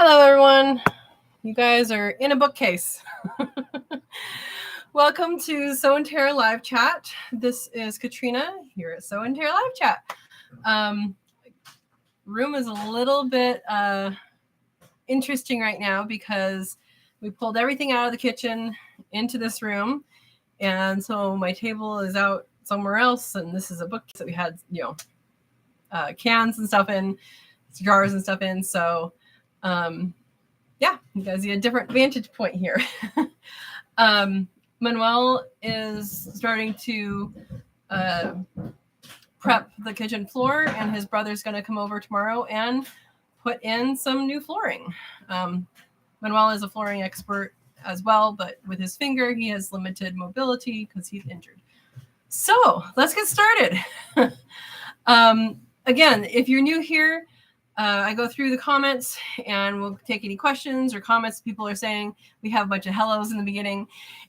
Hello, everyone. You guys are in a bookcase. Welcome to Sow and Tare live chat. This is Katrina here at Sow and Tare live chat. Room is a little bit interesting right now because we pulled everything out of the kitchen into this room, and so my table is out somewhere else, and this is a bookcase that we had, cans and stuff in, jars and stuff in. So, yeah, you guys get a different vantage point here. Manuel is starting to prep the kitchen floor, and his brother's going to come over tomorrow and put in some new flooring. Manuel is a flooring expert as well, but with his finger, he has limited mobility because he's injured. So let's get started. Again, if you're new here, I go through the comments and we'll take any questions or comments people are saying. We have a bunch of hellos in the beginning.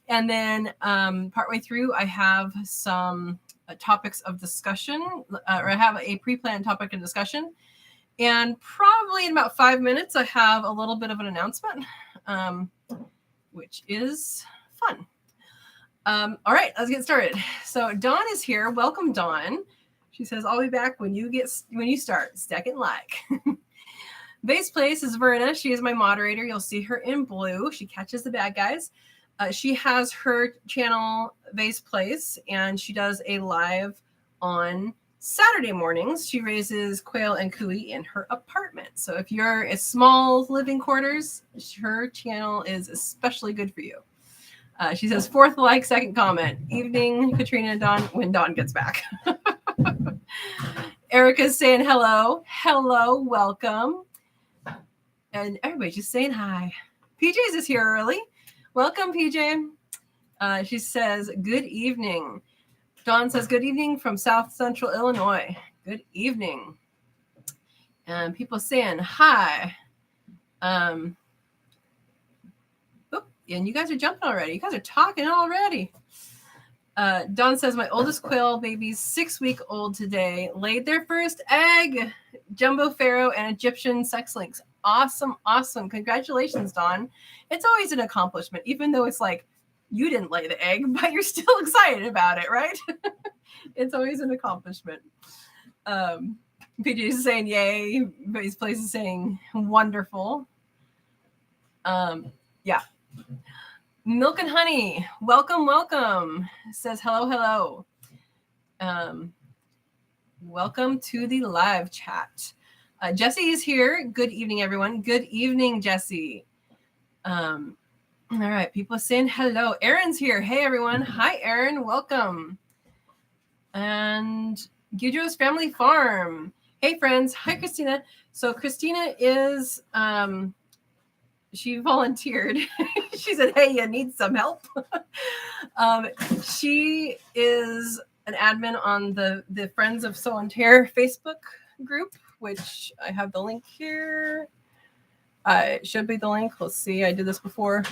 And then partway through, I have some topics of discussion, or I have a pre-planned topic of discussion. And probably in about 5 minutes, I have a little bit of an announcement, which is fun. All right, let's get started. So Dawn is here. Welcome, Dawn. She says, I'll be back when you start. Second like. Base Place is Verna. She is my moderator. You'll see her in blue. She catches the bad guys. She has her channel, Base Place, and she does a live on Saturday mornings. She raises quail and cooey in her apartment. So if you're a small living quarters, her channel is especially good for you. She says, fourth like, second comment. Evening, Katrina and Dawn, when Dawn gets back. Erica's saying hello. Hello, welcome. And everybody's just saying hi. PJ's is here early. Welcome, PJ. She says, good evening. Dawn says, good evening from South Central Illinois. Good evening. And people saying hi. And you guys are jumping already. You guys are talking already. Dawn says, my oldest quail baby's 6-week-old today. Laid their first egg. Jumbo Pharaoh and Egyptian sex links. Awesome, awesome. Congratulations, Dawn. It's always an accomplishment, even though it's like you didn't lay the egg, but you're still excited about it, right? It's always an accomplishment. PJ is saying yay. Base Place is saying wonderful. Yeah. Milk and Honey, welcome, welcome. Says hello. Welcome to the live chat. Jesse is here. Good evening, everyone. Good evening, Jesse. All right, people are saying hello. Aaron's here. Hey, everyone. Hi, Aaron. Welcome. And Gudro's Family Farm. Hey, friends. Hi, Christina. So Christina is... she volunteered. She said, hey, you need some help. She is an admin on the Friends of Sow and Tare Facebook group, which I have the link here. It should be the link. Let's see. I did this before.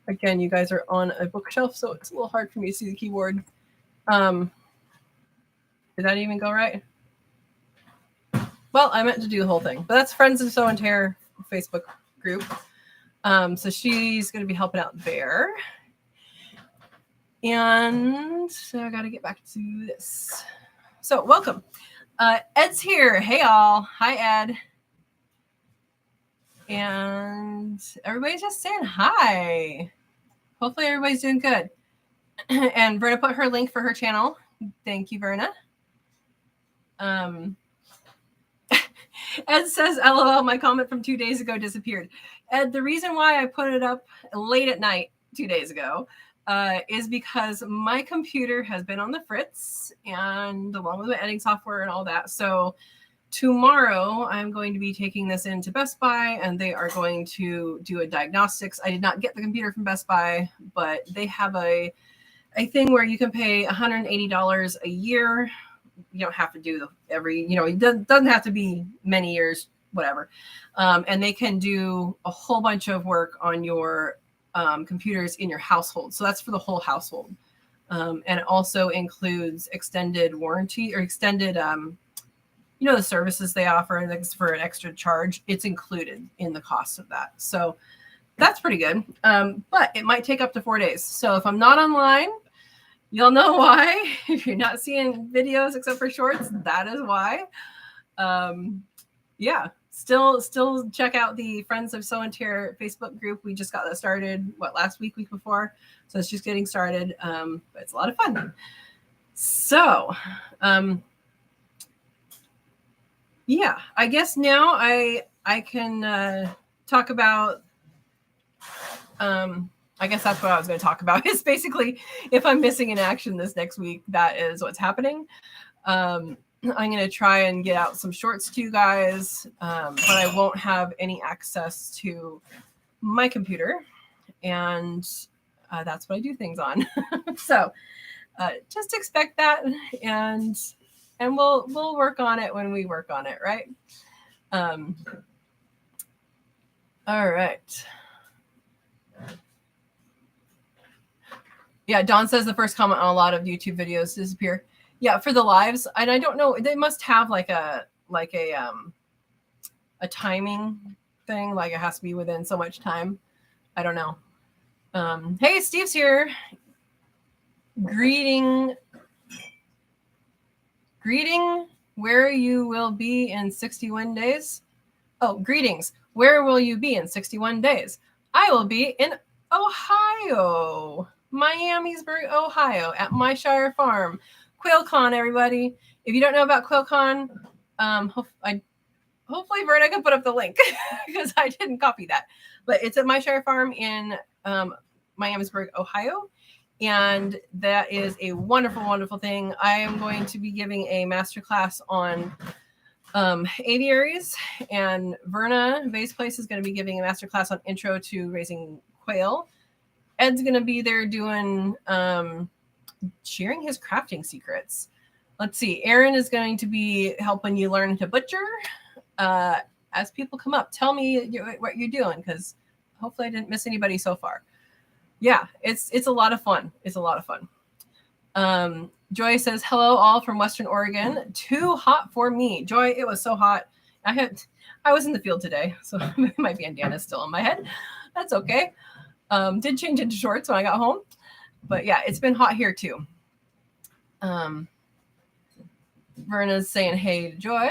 Again, you guys are on a bookshelf, so it's a little hard for me to see the keyboard. Did that even go right? Well, I meant to do the whole thing, but that's Friends of Sow and Tare Facebook group. So she's going to be helping out there. And so I got to get back to this. So welcome. Ed's here. Hey, all. Hi, Ed. And everybody's just saying hi. Hopefully everybody's doing good. And Verna put her link for her channel. Thank you, Verna. Ed says, LOL, my comment from 2 days ago disappeared. Ed, the reason why I put it up late at night 2 days ago is because my computer has been on the fritz, and along with my editing software and all that. So tomorrow I'm going to be taking this into Best Buy, and they are going to do a diagnostics. I did not get the computer from Best Buy, but they have a thing where you can pay $180 a year. You don't have to do every, it doesn't have to be many years, whatever. And they can do a whole bunch of work on your computers in your household. So that's for the whole household. And it also includes extended warranty or extended the services they offer for an extra charge, it's included in the cost of that. So that's pretty good. But it might take up to 4 days. So if I'm not online, you'll know why. If you're not seeing videos except for shorts, that is why. Yeah, still check out the Friends of Sow and Tare Facebook group. We just got that started, last week before. So it's just getting started. But it's a lot of fun. So, yeah, I guess now I can talk about, I guess that's what I was going to talk about, is basically if I'm missing in action this next week, that is what's happening. I'm going to try and get out some shorts to you guys, but I won't have any access to my computer, and that's what I do things on. So just expect that, and we'll work on it when we work on it, right? All right. Yeah, Dawn says the first comment on a lot of YouTube videos disappear. Yeah, for the lives, and I don't know, they must have like a timing thing, like it has to be within so much time. I don't know. Hey, Steve's here. Greeting, where you will be in 61 days. Oh, greetings. Where will you be in 61 days? I will be in Ohio, Miamisburg, Ohio, at my Shire Farm. QuailCon, everybody. If you don't know about QuailCon, hopefully Verna can put up the link because I didn't copy that. But it's at my Shire Farm in Miamisburg, Ohio. And that is a wonderful, wonderful thing. I am going to be giving a masterclass on aviaries, and Verna Vase Place is going to be giving a masterclass on intro to raising quail. Ed's going to be there doing sharing his crafting secrets. Let's see. Aaron is going to be helping you learn to butcher. As people come up, tell me what you're doing, because hopefully I didn't miss anybody so far. Yeah, it's a lot of fun. It's a lot of fun. Joy says, hello all from Western Oregon. Too hot for me. Joy, it was so hot. I was in the field today, so my bandana is still on my head. That's okay. Did change into shorts when I got home. But yeah, it's been hot here too. Verna's saying hey to Joy.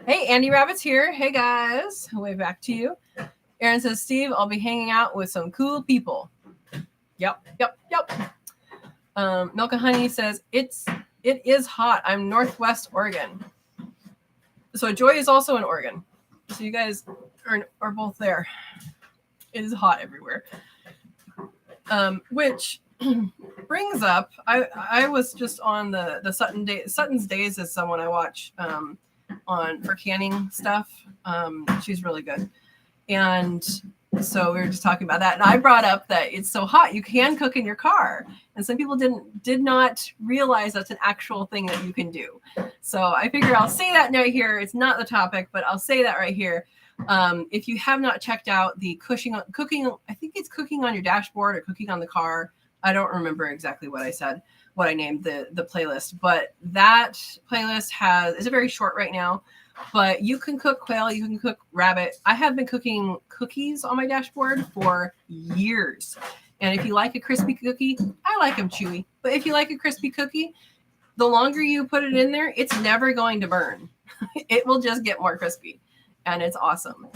Hey, Andy Rabbit's here. Hey guys. Way back to you. Aaron says, Steve, I'll be hanging out with some cool people. Yep. Milk and Honey says, it is hot. I'm Northwest Oregon. So Joy is also in Oregon. So you guys are both there. It is hot everywhere. Which brings up, I was just on the Sutton's Days is someone I watch for canning stuff. She's really good. And so we were just talking about that, and I brought up that it's so hot you can cook in your car, and some people did not realize that's an actual thing that you can do. So I figure I'll say that right here. It's not the topic, but I'll say that right here. If you have not checked out the cooking, I think it's cooking on your dashboard or cooking on the car. I don't remember exactly what I named the playlist, but that playlist is very short right now. But you can cook quail, you can cook rabbit. I have been cooking cookies on my dashboard for years. And if you like a crispy cookie, I like them chewy. But if you like a crispy cookie, the longer you put it in there, it's never going to burn. It will just get more crispy. And it's awesome.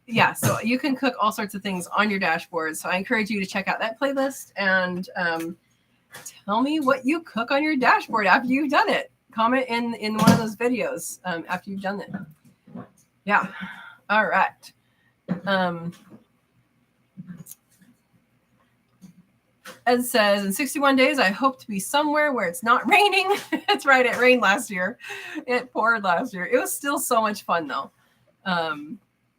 Yeah, so you can cook all sorts of things on your dashboard. So I encourage you to check out that playlist and tell me what you cook on your dashboard after you've done it. Comment in one of those videos after you've done it. Yeah. All right. Ed says, in 61 days, I hope to be somewhere where it's not raining. That's right. It rained last year. It poured last year. It was still so much fun, though.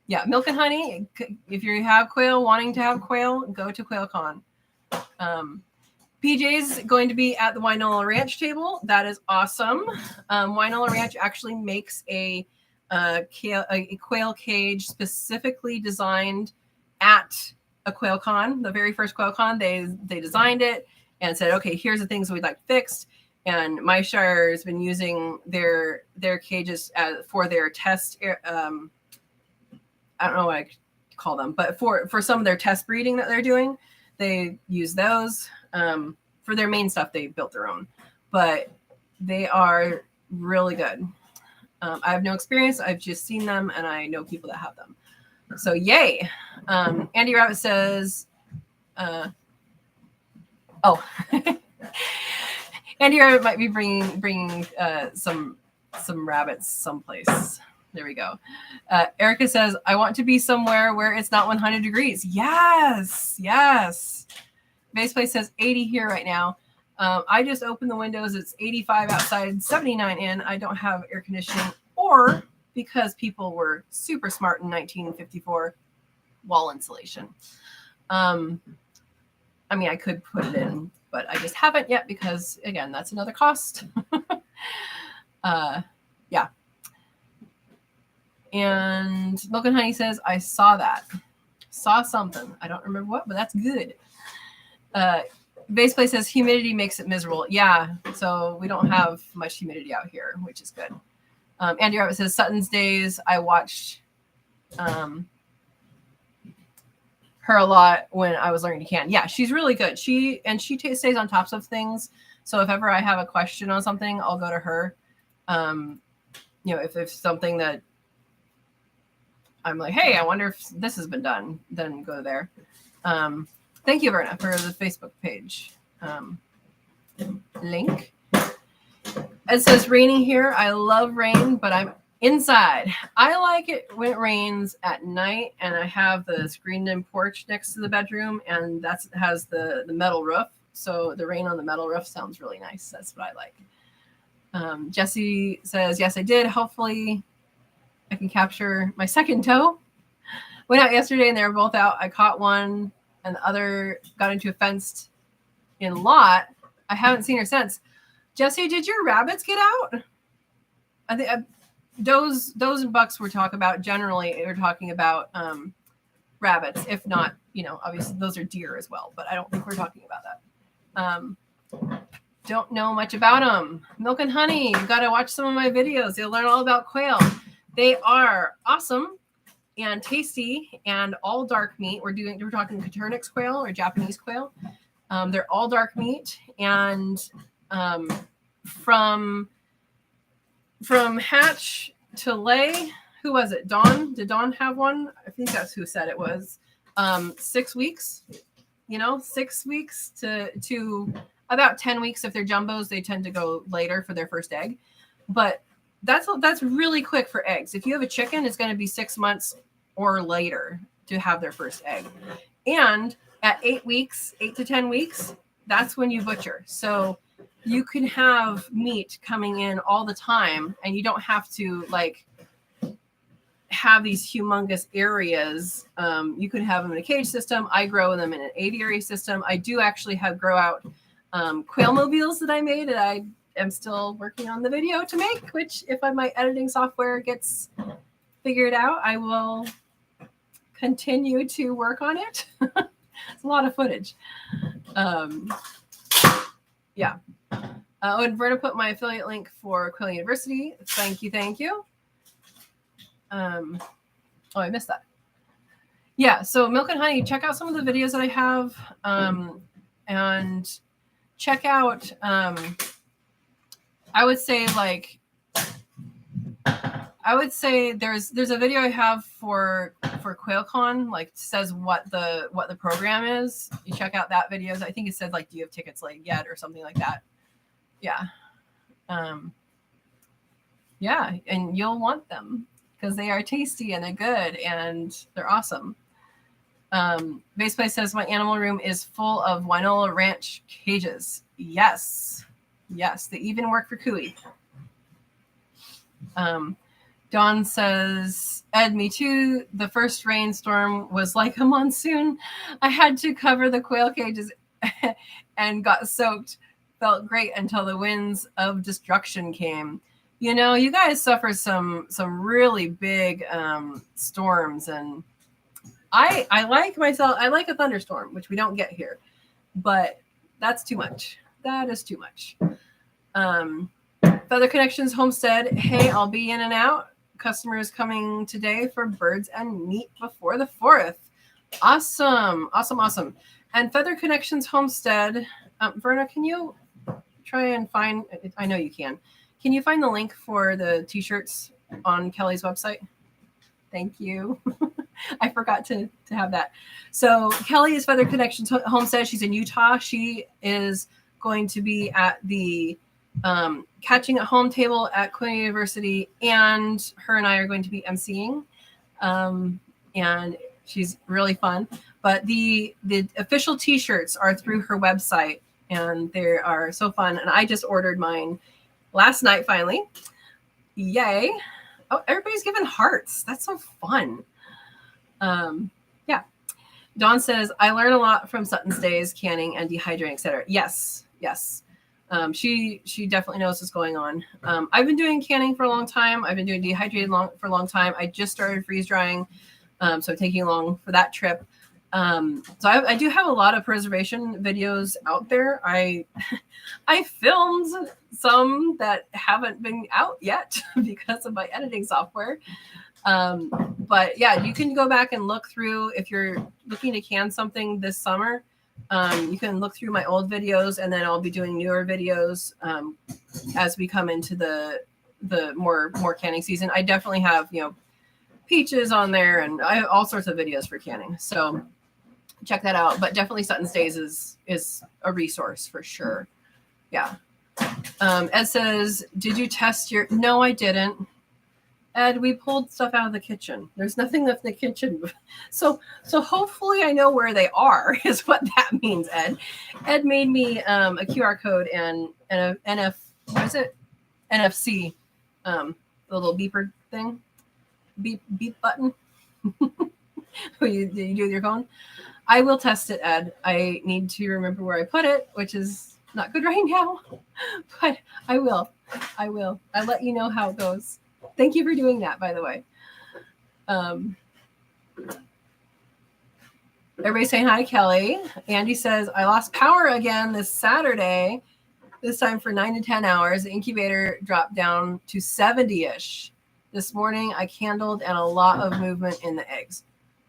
Yeah. Milk and Honey. If you have quail, wanting to have quail, go to QuailCon. PJ's going to be at the Wynola Ranch table. That is awesome. Wynola Ranch actually makes a quail cage specifically designed at a QuailCon. The very first QuailCon, they designed it and said, okay, here's the things we'd like fixed. And my shire has been using their cages for their test. I don't know what I call them, but for some of their test breeding that they're doing, they use those. For their main stuff, they built their own, but they are really good. I have no experience. I've just seen them, and I know people that have them. So yay. Andy Rabbit says, oh, Andy Rabbit might be bringing some rabbits someplace. There we go. Erica says, I want to be somewhere where it's not 100 degrees. Yes. Base Place says 80 here right now. I just opened the windows. It's 85 outside, 79 in. I don't have air conditioning, or because people were super smart in 1954, wall insulation. I mean, I could put it in, but I just haven't yet because, again, that's another cost. Yeah. And Milk and Honey says, I saw that. Saw something. I don't remember what, but that's good. Base Play says humidity makes it miserable. Yeah, so we don't have much humidity out here, which is good. Andy Rabbit says Sutton's Days. I watched her a lot when I was learning to can. Yeah, she's really good. She stays on top of things. So if ever I have a question on something, I'll go to her. If something that I'm like, hey, I wonder if this has been done, then go there. Thank you, Verna, for the Facebook page link. It says raining here. I love rain, but I'm inside. I like it when it rains at night, and I have the screened-in porch next to the bedroom, and that has the metal roof. So the rain on the metal roof sounds really nice. That's what I like. Jesse says, yes, I did. Hopefully I can capture my second doe. Went out yesterday, and they were both out. I caught one, and the other got into a fenced-in lot. I haven't seen her since. Jesse, did your rabbits get out? I think does and bucks we're talking about. Generally, we're talking about rabbits. If not, obviously those are deer as well. But I don't think we're talking about that. Don't know much about them. Milk and Honey. You got to watch some of my videos. You'll learn all about quail. They are awesome and tasty and all dark meat. We're talking Coturnix quail or Japanese quail. They're all dark meat, and from hatch to lay, who was it? Dawn? Did Dawn have one? I think that's who said it was. 6 weeks. 6 weeks to about 10 weeks. If they're jumbos, they tend to go later for their first egg. But that's really quick for eggs. If you have a chicken, it's going to be 6 months or later to have their first egg. And at 8 to 10 weeks, that's when you butcher. So you can have meat coming in all the time, and you don't have to have these humongous areas. You could have them in a cage system. I grow them in an aviary system. I do actually have grow out quail mobiles that I made, and I am still working on the video to make, which if my editing software gets figured out, I will continue to work on it. It's a lot of footage. Yeah. And Verna put my affiliate link for Quail University. Thank you. I missed that. Yeah, so Milk and Honey, check out some of the videos that I have, and check out, I would say there's a video I have for QuailCon, says what the program is. You check out that video. I think it says do you have tickets yet or something like that. Yeah. Yeah, and you'll want them because they are tasty and they're good and they're awesome. Base Play says my animal room is full of Winola Ranch cages. Yes, they even work for Cooey. Dawn says, Ed, me too. The first rainstorm was like a monsoon. I had to cover the quail cages and got soaked. Felt great until the winds of destruction came. You guys suffer some really big storms, and I like a thunderstorm, which we don't get here, but that's too much. That is too much. Feather Connections Homestead. Hey, I'll be in and out. Customers coming today for birds and meat before the 4th. Awesome. And Feather Connections Homestead. Verna, can you try and find, I know you can you find the link for the t-shirts on Kelly's website? Thank you. I forgot to have that. So Kelly is Feather Connections Homestead. She's in Utah. She is going to be at the Catching at Home table at Quail University, and her and I are going to be emceeing. And she's really fun. But the official t-shirts are through her website, and they are so fun. And I just ordered mine last night, finally. Yay. Oh, everybody's giving hearts. That's so fun. Yeah. Dawn says, I learn a lot from Sutton's days, canning and dehydrating, etc. Yes. She definitely knows what's going on. I've been doing canning for a long time. I've been doing dehydrated for a long time. I just started freeze drying. So taking along for that trip. So I do have a lot of preservation videos out there. I filmed some that haven't been out yet because of my editing software. But yeah, you can go back and look through if you're looking to can something this summer. You can look through my old videos, and then I'll be doing newer videos as we come into the more canning season. I definitely have, peaches on there, and I have all sorts of videos for canning. So check that out. But definitely Sutton's Days is a resource for sure. Yeah. Ed says, did you test your... No, I didn't. Ed, we pulled stuff out of the kitchen. There's nothing left in the kitchen. So hopefully I know where they are, is what that means, Ed. Ed made me a QR code and a NFC, the little beeper thing. Beep button. you do with your phone. I will test it, Ed. I need to remember where I put it, which is not good right now, but I will. I'll let you know how it goes. Thank you for doing that, by the way. Everybody's saying hi to Kelly. Andy says, I lost power again this Saturday, this time for 9 to 10 hours. The incubator dropped down to 70-ish. This morning, I candled and a lot of movement in the eggs.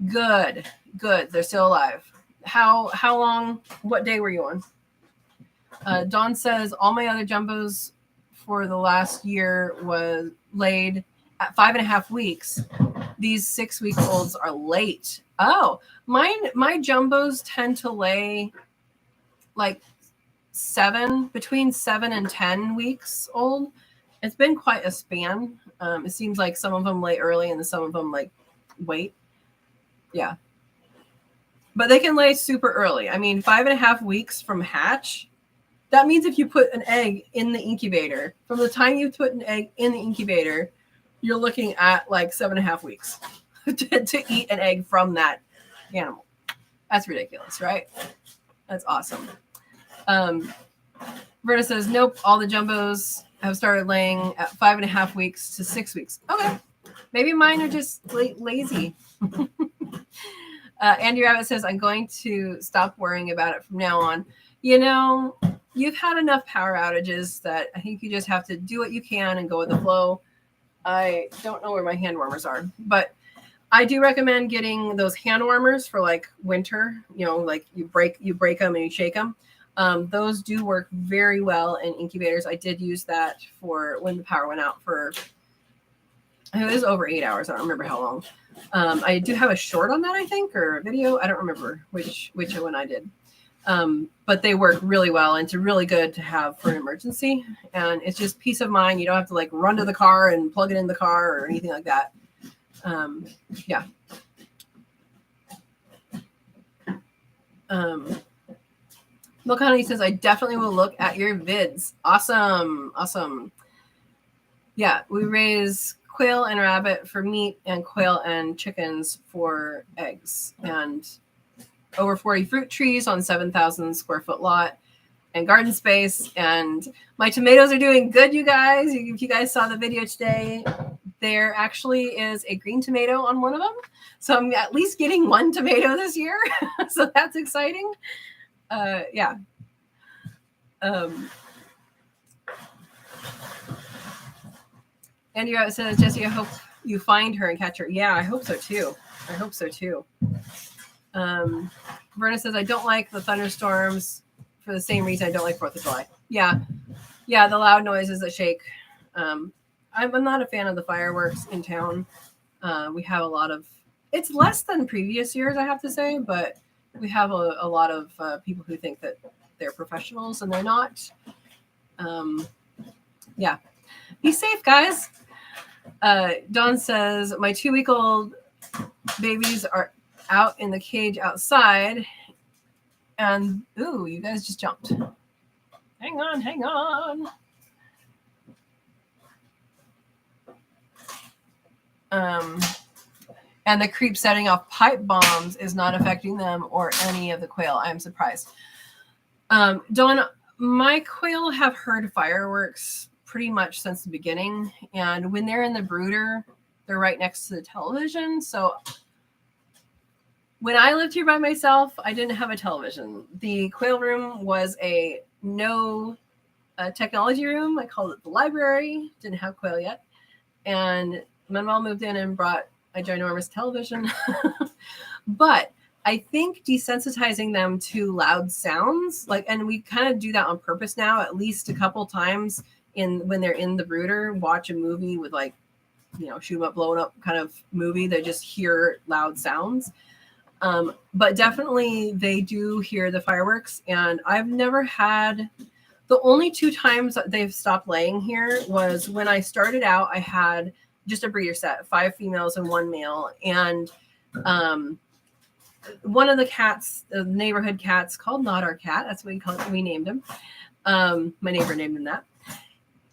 Good. They're still alive. How long, what day were you on? Dawn says, all my other jumbos for the last year was laid at 5.5 weeks. These 6-week-olds are late. Oh, my jumbos tend to lay like between 7 and 10 weeks old. It's been quite a span. It seems like some of them lay early and some of them wait. Yeah. But they can lay super early. I mean, 5.5 weeks from hatch. That means if you put an egg in the incubator, from the time you put an egg in the incubator, you're looking at 7.5 weeks to eat an egg from that animal. That's ridiculous, right? That's awesome. Verna says, nope, all the jumbos have started laying at 5.5 weeks to 6 weeks. Okay. Maybe mine are just lazy. Andy Rabbit says, I'm going to stop worrying about it from now on. You've had enough power outages that I think you just have to do what you can and go with the flow. I don't know where my hand warmers are, but I do recommend getting those hand warmers for winter, you break them and you shake them. Those do work very well in incubators. I did use that for when the power went out for, it was over 8 hours. I don't remember how long. I do have a short on that, I think, or a video. I don't remember which one I did. But they work really well, and it's really good to have for an emergency. And it's just peace of mind. You don't have to run to the car and plug it in the car or anything like that. Yeah. Milk Honey says, I definitely will look at your vids. Awesome. Yeah, we raise quail and rabbit for meat and quail and chickens for eggs, and over 40 fruit trees on 7,000 square foot lot and garden space. And my tomatoes are doing good, you guys. If you guys saw the video today, there actually is a green tomato on one of them. So I'm at least getting one tomato this year. So that's exciting. Yeah. Andy says, Jesse, I hope you find her and catch her. Yeah, I hope so too. Verna says, I don't like the thunderstorms for the same reason I don't like 4th of July. Yeah, the loud noises that shake. I'm not a fan of the fireworks in town. We have a lot of, it's less than previous years, I have to say, but we have a lot of people who think that they're professionals and they're not. Yeah. Be safe, guys. Dawn says, my 2-week-old babies are out in the cage outside. And, ooh, you guys just jumped. Hang on. And the creep setting off pipe bombs is not affecting them or any of the quail. I'm surprised. Dawn, my quail have heard fireworks pretty much since the beginning. And when they're in the brooder, they're right next to the television. So when I lived here by myself, I didn't have a television. The quail room was a no technology room. I called it the library. Didn't have quail yet. And Manuel moved in and brought a ginormous television. But I think desensitizing them to loud sounds, and we kind of do that on purpose now, at least a couple times when they're in the brooder, watch a movie with shoot 'em up, blow it up kind of movie. They just hear loud sounds. But definitely they do hear the fireworks. And I've never had, the only 2 times that they've stopped laying here was when I started out, I had just a breeder set, 5 females and 1 male. And one of the cats, the neighborhood cats called Not Our Cat, that's what we named him. My neighbor named him that.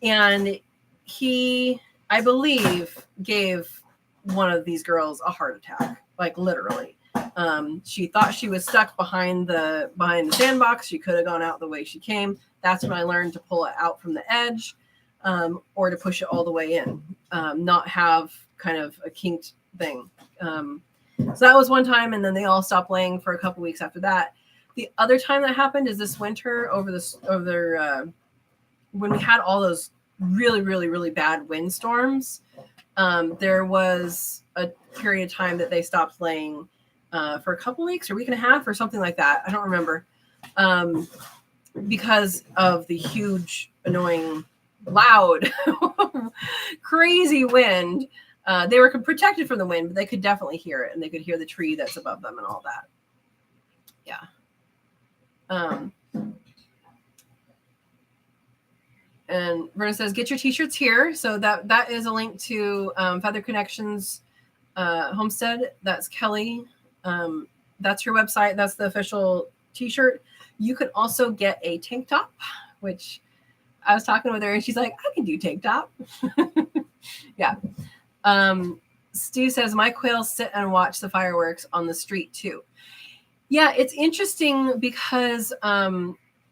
And he, I believe, gave one of these girls a heart attack, literally. She thought she was stuck behind the sandbox. She could have gone out the way she came. That's when I learned to pull it out from the edge, or to push it all the way in, not have kind of a kinked thing. So that was one time, and then they all stopped laying for a couple weeks after that. The other time that happened is this winter when we had all those really, really, really bad windstorms. There was a period of time that they stopped laying for a couple weeks or a week and a half or something like that. I don't remember. Because of the huge, annoying, loud, crazy wind. They were protected from the wind, but they could definitely hear it, and they could hear the tree that's above them and all that. Yeah. And Verna says, get your t-shirts here. So that is a link to Feather Connections Homestead. That's Kelly. That's her website. That's the official t-shirt. You could also get a tank top, which I was talking with her and she's like, I can do tank top. Yeah. Steve says, my quails sit and watch the fireworks on the street too. Yeah, it's interesting because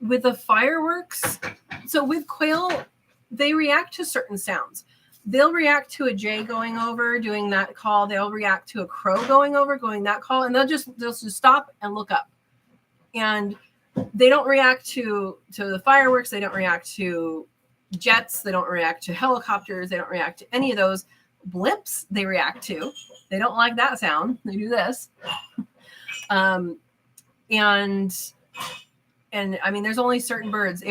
with the fireworks, so with quail, they react to certain sounds. They'll react to a jay going over, doing that call. They'll react to a crow going over, going that call, and they'll just stop and look up. And they don't react to the fireworks. They don't react to jets. They don't react to helicopters. They don't react to any of those. Blips they react to. They don't like that sound. They do this. And I mean, there's only certain birds.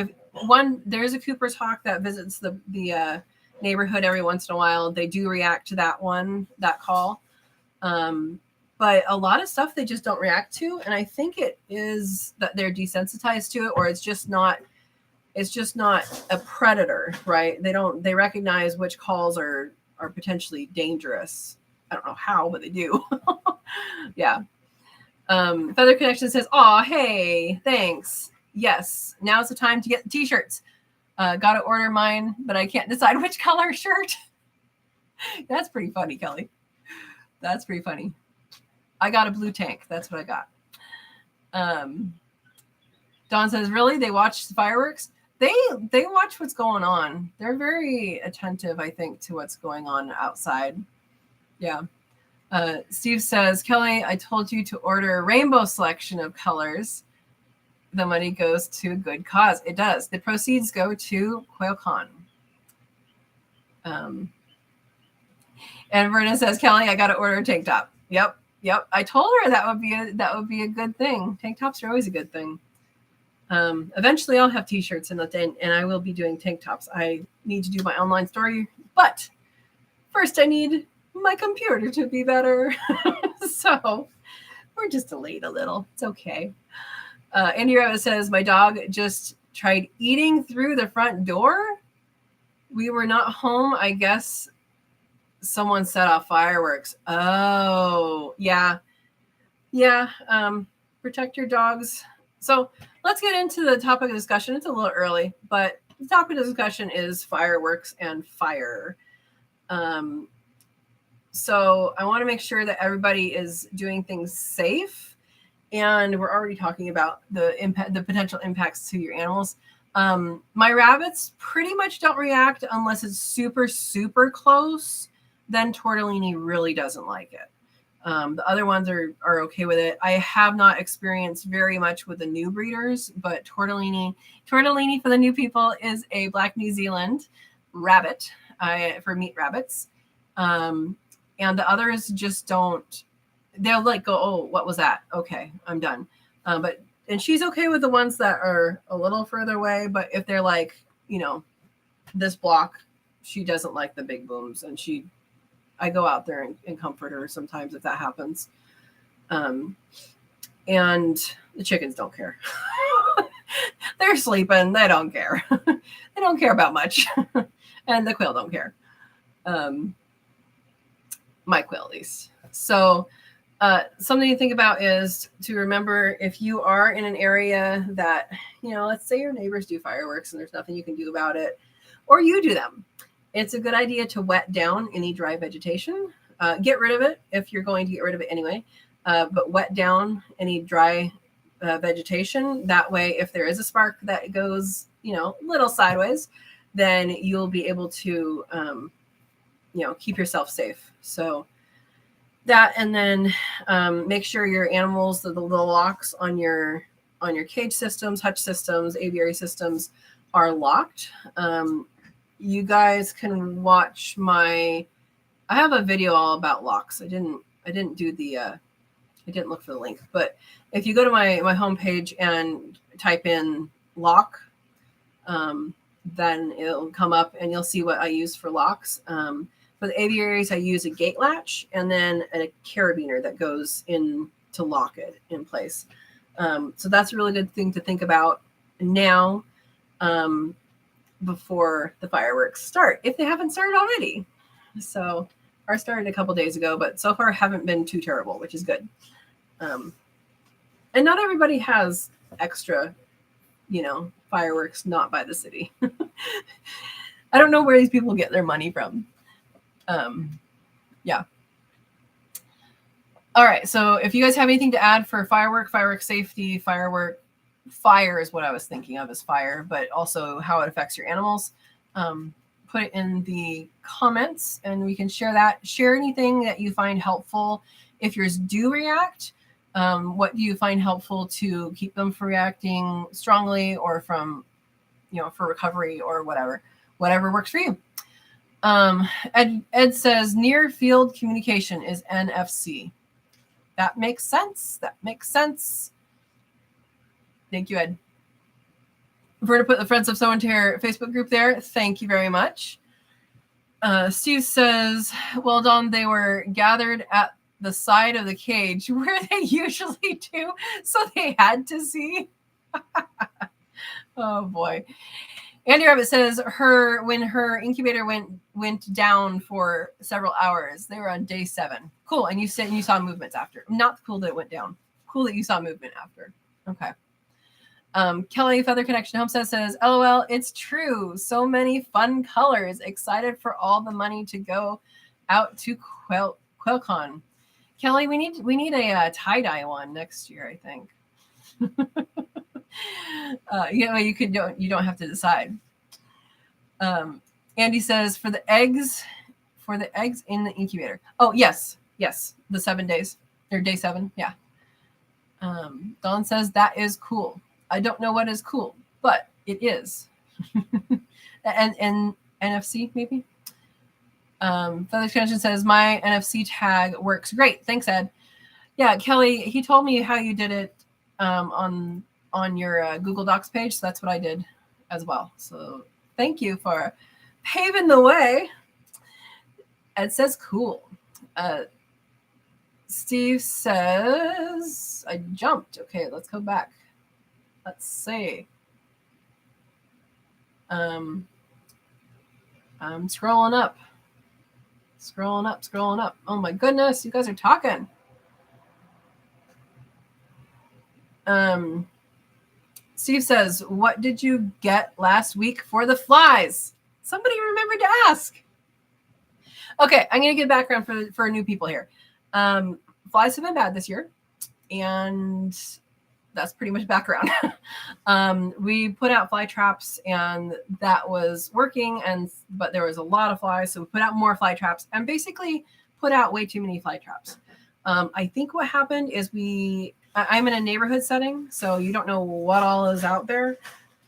There's a Cooper's hawk that visits the neighborhood every once in a while. They do react to that call. But a lot of stuff they just don't react to. And I think it is that they're desensitized to it, or it's just not a predator, right? They recognize which calls are potentially dangerous. I don't know how, but they do. Yeah. Feather Connection says, "Aw, hey, thanks. Yes, now's the time to get the t-shirts. Got to order mine, but I can't decide which color shirt." That's pretty funny, Kelly. That's pretty funny. I got a blue tank. That's what I got. Dawn says, really? They watch the fireworks? They watch what's going on. They're very attentive, I think, to what's going on outside. Yeah. Steve says, Kelly, I told you to order a rainbow selection of colors. The money goes to a good cause. It does. The proceeds go to QuailCon. And Verna says, Kelly, I got to order a tank top. Yep. I told her that would be a good thing. Tank tops are always a good thing. Eventually I'll have t-shirts and I will be doing tank tops. I need to do my online store, but first I need my computer to be better. So we're just delayed a little. It's okay. Andy Rabbit says, my dog just tried eating through the front door. We were not home. I guess someone set off fireworks. Oh, yeah. Protect your dogs. So let's get into the topic of discussion. It's a little early, but the topic of discussion is fireworks and fire. So I want to make sure that everybody is doing things safe. And we're already talking about the potential impacts to your animals. My rabbits pretty much don't react unless it's super, super close. Then Tortellini really doesn't like it. The other ones are okay with it. I have not experienced very much with the new breeders, but Tortellini for the new people is a black New Zealand rabbit for meat rabbits. And the others just don't, they'll like go, oh, what was that? Okay, I'm done. And she's okay with the ones that are a little further away, but if they're like, this block, she doesn't like the big booms, and I go out there and comfort her sometimes if that happens. And the chickens don't care. They're sleeping. They don't care. They don't care about much. And the quail don't care. My quail, at least. So something to think about is to remember, if you are in an area that, let's say your neighbors do fireworks and there's nothing you can do about it, or you do them. It's a good idea to wet down any dry vegetation. Get rid of it if you're going to get rid of it anyway, but wet down any dry vegetation. That way, if there is a spark that goes, a little sideways, then you'll be able to, keep yourself safe. So that, and then make sure your animals, the locks on your cage systems, hutch systems, aviary systems are locked. You guys can watch I have a video all about locks. I didn't do I didn't look for the link, but if you go to my homepage and type in lock, then it'll come up and you'll see what I use for locks. For the aviaries, I use a gate latch and then a carabiner that goes in to lock it in place. So that's a really good thing to think about now, before the fireworks start, if they haven't started already. So ours started a couple days ago, but so far haven't been too terrible, which is good. And not everybody has extra, fireworks not by the city. I don't know where these people get their money from. Yeah. All right. So if you guys have anything to add for firework safety, fire is what I was thinking of as fire, but also how it affects your animals, put it in the comments and we can share that. Share anything that you find helpful. If yours do react, what do you find helpful to keep them from reacting strongly, or from, for recovery, or whatever works for you. Ed says near field communication is NFC. That makes sense. Thank you, Ed. We're going to put the Friends of Sow and Tare Facebook group there. Thank you very much. Steve says, well done. They were gathered at the side of the cage where they usually do, so they had to see. Oh, boy. Andy Rabbit says when her incubator went down for several hours, they were on day 7. Cool. And you said you saw movements after. Not cool that it went down. Cool that you saw movement after. Okay. Kelly Feather Connection Homestead says, LOL, it's true. So many fun colors. Excited for all the money to go out to QuailCon. Kelly, we need a tie-dye one next year, I think. You don't have to decide. Andy says for the eggs in the incubator. Oh, yes. The 7 days, or day 7. Yeah. Dawn says that is cool. I don't know what is cool, but it is. And NFC maybe. Feather Extension says, my NFC tag works great. Thanks, Ed. Yeah, Kelly, he told me how you did it on your Google Docs page. So that's what I did as well. So thank you for paving the way. Ed says, cool. Steve says, I jumped. Okay, let's go back. Let's see. I'm scrolling up. Scrolling up. Oh my goodness, you guys are talking. Steve says, what did you get last week for the flies? Somebody remembered to ask. Okay, I'm going to give background for new people here. Flies have been bad this year, and that's pretty much background. We put out fly traps, and that was working, but there was a lot of flies, so we put out more fly traps, and basically put out way too many fly traps. I think what happened is I'm in a neighborhood setting, so you don't know what all is out there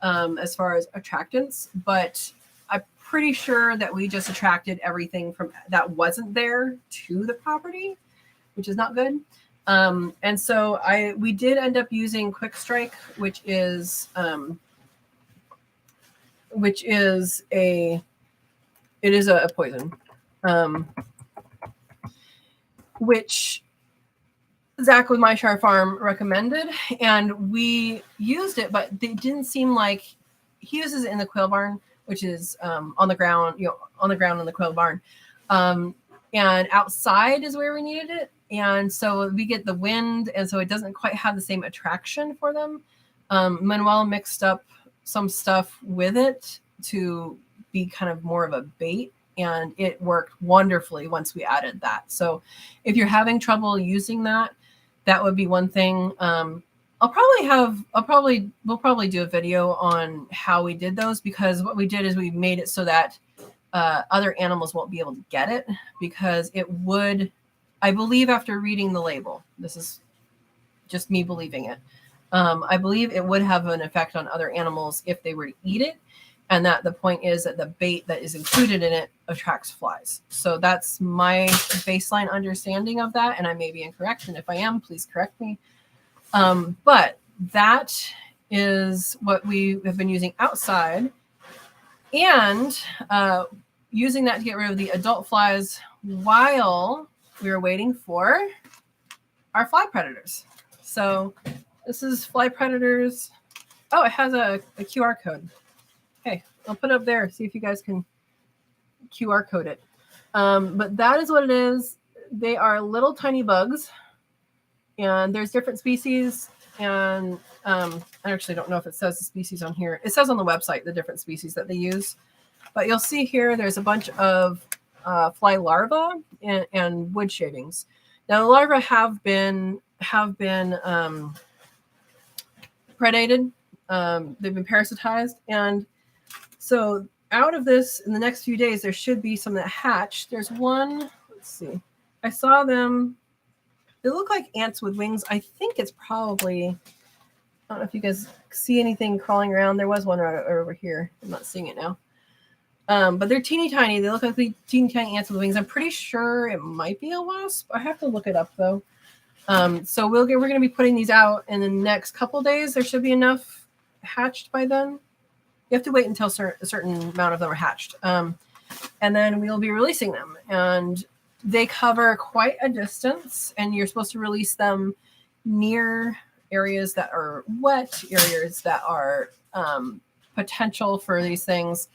as far as attractants, but I'm pretty sure that we just attracted everything from that wasn't there to the property, which is not good. And so we did end up using Quick Strike, which is a poison, which Zach with My Shire Farm recommended, and we used it, but it didn't seem like he uses it in the quail barn, which is on the ground in the quail barn, and outside is where we needed it. And so we get the wind, and so it doesn't quite have the same attraction for them. Manuel mixed up some stuff with it to be kind of more of a bait, and it worked wonderfully once we added that. So if you're having trouble using that, that would be one thing. We'll probably do a video on how we did those, because what we did is we made it so that other animals won't be able to get it, because it would, I believe, after reading the label, this is just me believing it, I believe it would have an effect on other animals if they were to eat it, and that the point is that the bait that is included in it attracts flies. So that's my baseline understanding of that, and I may be incorrect, and if I am, please correct me. But that is what we have been using outside, and using that to get rid of the adult flies while we were waiting for our fly predators. So this is fly predators. Oh, it has a QR code. Okay, I'll put it up there, see if you guys can QR code it. But that is what it is. They are little tiny bugs, and there's different species, and I actually don't know if it says the species on here. It says on the website the different species that they use, but you'll see here there's a bunch of fly larvae and wood shavings. Now the larvae have been predated. They've been parasitized, and so out of this, in the next few days, there should be some that hatch. There's one. Let's see. I saw them. They look like ants with wings. I think it's probably, I don't know if you guys see anything crawling around. There was one right over here. I'm not seeing it now. But they're teeny tiny. They look like teeny tiny ants with wings. I'm pretty sure it might be a wasp. I have to look it up though. So we're going to be putting these out in the next couple days. There should be enough hatched by then. You have to wait until a certain amount of them are hatched. And then we'll be releasing them. And they cover quite a distance, and you're supposed to release them near areas that are wet, areas that are potential for these things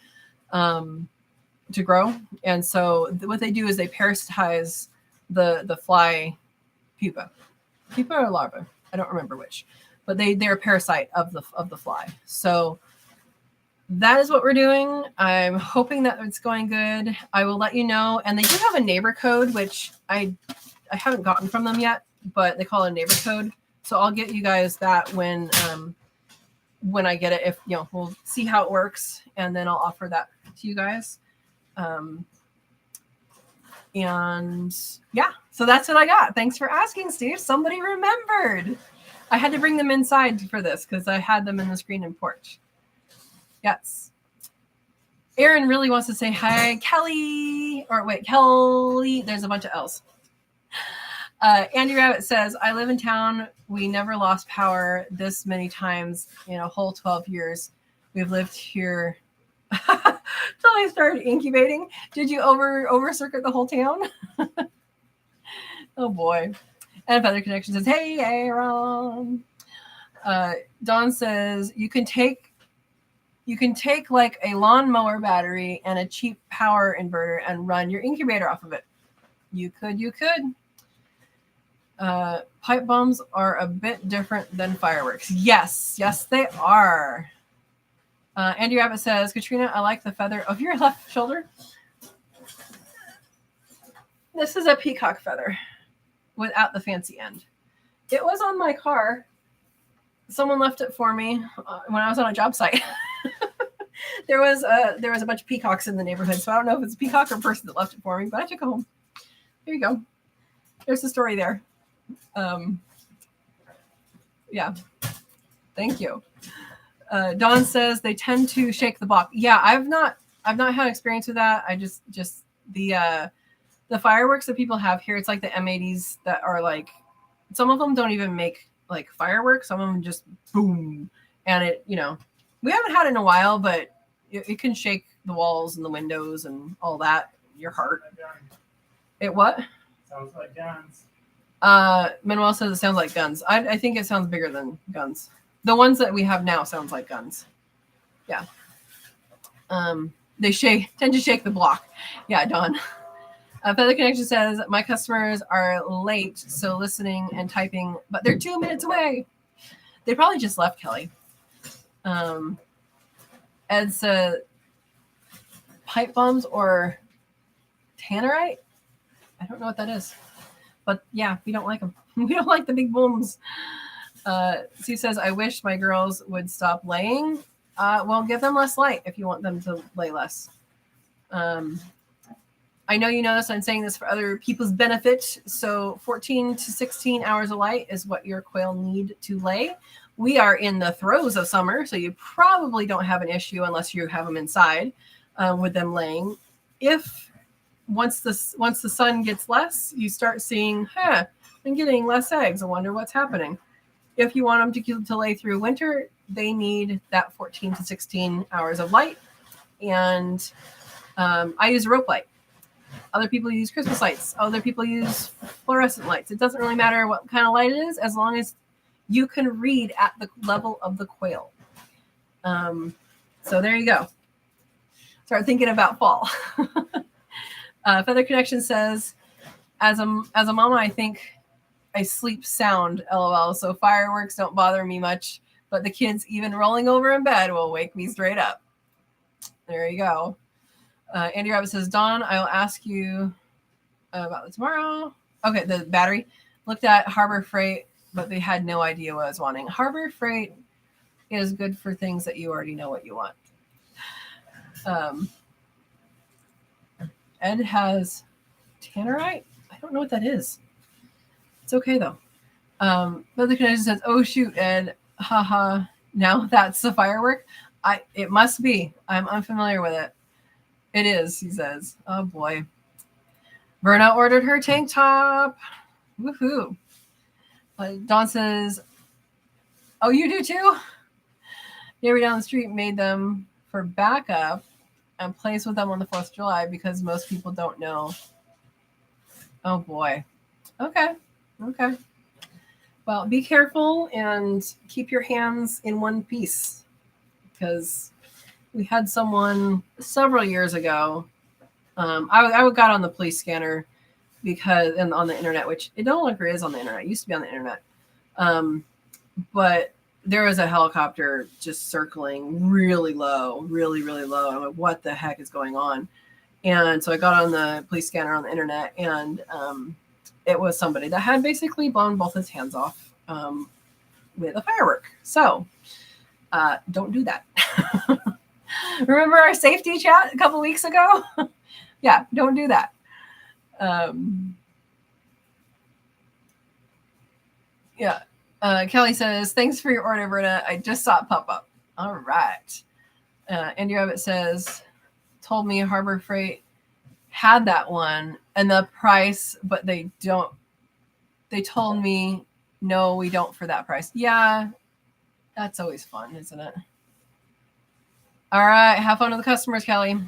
to grow. And so what they do is they parasitize the fly pupa or larva. I don't remember which, but they're a parasite of the fly. So that is what we're doing. I'm hoping that it's going good. I will let you know. And they do have a neighbor code, which I haven't gotten from them yet, but they call it a neighbor code. So I'll get you guys that when I get it. If we'll see how it works, and then I'll offer that to you guys. And yeah, so that's what I got. Thanks for asking, Steve. Somebody remembered. I had to bring them inside for this because I had them in the screen and porch. Yes. Aaron really wants to say hi. Kelly, or wait, Kelly. There's a bunch of L's. Andy Rabbit says, I live in town. We never lost power this many times in a whole 12 years. We've lived here until I started incubating. Did you over circuit the whole town? Oh boy. And Feather Connection says, hey, Aaron. Dawn says, you can take like a lawnmower battery and a cheap power inverter and run your incubator off of it. You could. Pipe bombs are a bit different than fireworks. Yes, they are. Andy Rabbit says, Katrina, I like the feather of your left shoulder. This is a peacock feather without the fancy end. It was on my car. Someone left it for me when I was on a job site. There was a bunch of peacocks in the neighborhood, so I don't know if it's a peacock or a person that left it for me, but I took it home. There you go. There's the story there. Yeah. Thank you. Dawn says they tend to shake the block. Yeah, I've not had experience with that. I just the fireworks that people have here, it's like the M80s that are like, some of them don't even make like fireworks. Some of them just boom. And it, we haven't had it in a while, but it can shake the walls and the windows and all that. Your heart. It what? Sounds like guns. Manuel says it sounds like guns. I think it sounds bigger than guns. The ones that we have now sounds like guns. Yeah. They tend to shake the block. Yeah, Dawn. Feather Connection says, my customers are late, so listening and typing, but they're 2 minutes away. They probably just left, Kelly. Ed said, pipe bombs or tannerite? I don't know what that is. But yeah, we don't like them. We don't like the big booms. Sue says, I wish my girls would stop laying. Well, give them less light if you want them to lay less. I know you know this. I'm saying this for other people's benefit. So 14 to 16 hours of light is what your quail need to lay. We are in the throes of summer, so you probably don't have an issue unless you have them inside with them laying. If once the sun gets less, you start seeing, I'm getting less eggs. I wonder what's happening. If you want them to lay through winter, they need that 14 to 16 hours of light. And I use rope light. Other people use Christmas lights. Other people use fluorescent lights. It doesn't really matter what kind of light it is, as long as you can read at the level of the quail. So there you go. Start thinking about fall. Feather Connection says, as a mama, I think I sleep sound, LOL. So fireworks don't bother me much, but the kids even rolling over in bed will wake me straight up. There you go. Andy Rabbit says, Dawn, I'll ask you about it tomorrow. Okay, the battery. Looked at Harbor Freight, but they had no idea what I was wanting. Harbor Freight is good for things that you already know what you want. Ed has tannerite. I don't know what that is. It's okay, though. But the connection says, oh, shoot, Ed. Haha. Now that's the firework? It must be. I'm unfamiliar with it. It is, he says. Oh, boy. Verna ordered her tank top. Woohoo. Dawn says, oh, you do too? Neighbor down the street made them for backup and plays with them on the 4th of July because most people don't know. Oh, boy. Okay. Well, be careful and keep your hands in one piece, because we had someone several years ago. I got on the police scanner and on the internet, which it no longer is on the internet. It used to be on the internet. But there was a helicopter just circling really low, really, really low. I'm like, what the heck is going on? And so I got on the police scanner on the internet, and it was somebody that had basically blown both his hands off with a firework. So don't do that. Remember our safety chat a couple weeks ago? Yeah, don't do that. Yeah. Kelly says, thanks for your order, Verna. I just saw it pop up. All right. Andy Rabbit says, told me Harbor Freight had that one and the price, but they told me, no, we don't for that price. Yeah, that's always fun, isn't it? All right, have fun with the customers, Kelly.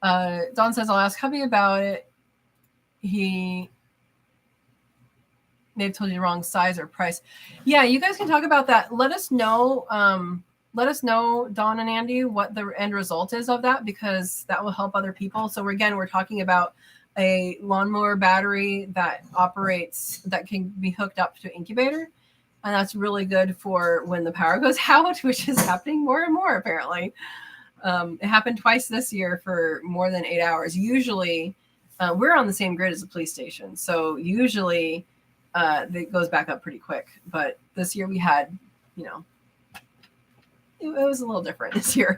Don says, I'll ask hubby about it. They've told you the wrong size or price. Yeah, you guys can talk about that. Let us know, Don and Andy, what the end result is of that, because that will help other people. So we're talking about a lawnmower battery that can be hooked up to an incubator. And that's really good for when the power goes out, which is happening more and more, apparently. It happened twice this year for more than 8 hours. Usually, we're on the same grid as the police station. So usually it goes back up pretty quick. But this year we had, it was a little different this year.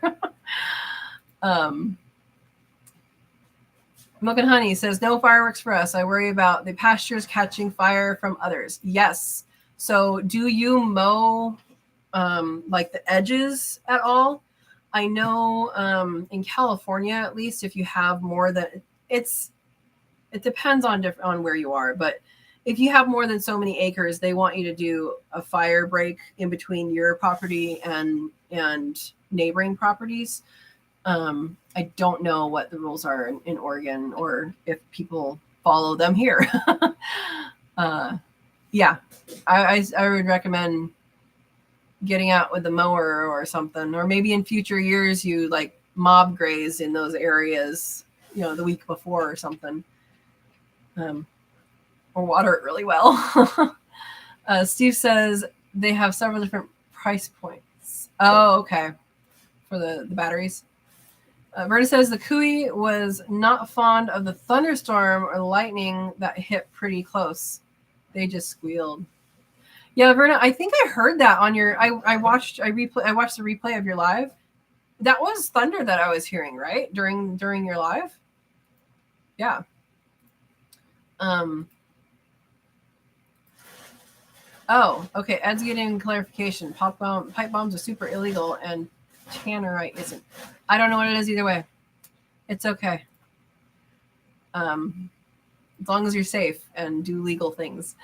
Milk and Honey says, no fireworks for us. I worry about the pastures catching fire from others. Yes. So do you mow like the edges at all? I know in California, at least, if you have more than it depends on where you are, but if you have more than so many acres, they want you to do a fire break in between your property and neighboring properties. I don't know what the rules are in Oregon or if people follow them here. Yeah, I would recommend getting out with the mower or something, or maybe in future years you like mob graze in those areas, the week before or something, or water it really well. Steve says they have several different price points. Oh, okay, for the batteries. Verna says the Cooey was not fond of the thunderstorm or the lightning that hit pretty close. They just squealed. Yeah, Verna, I think I heard that on your. I watched the replay of your live. That was thunder that I was hearing, right? During your live. Yeah. Oh, okay. Ed's getting clarification. Pipe bombs are super illegal and tannerite isn't. I don't know what it is either way. It's okay. As long as you're safe and do legal things.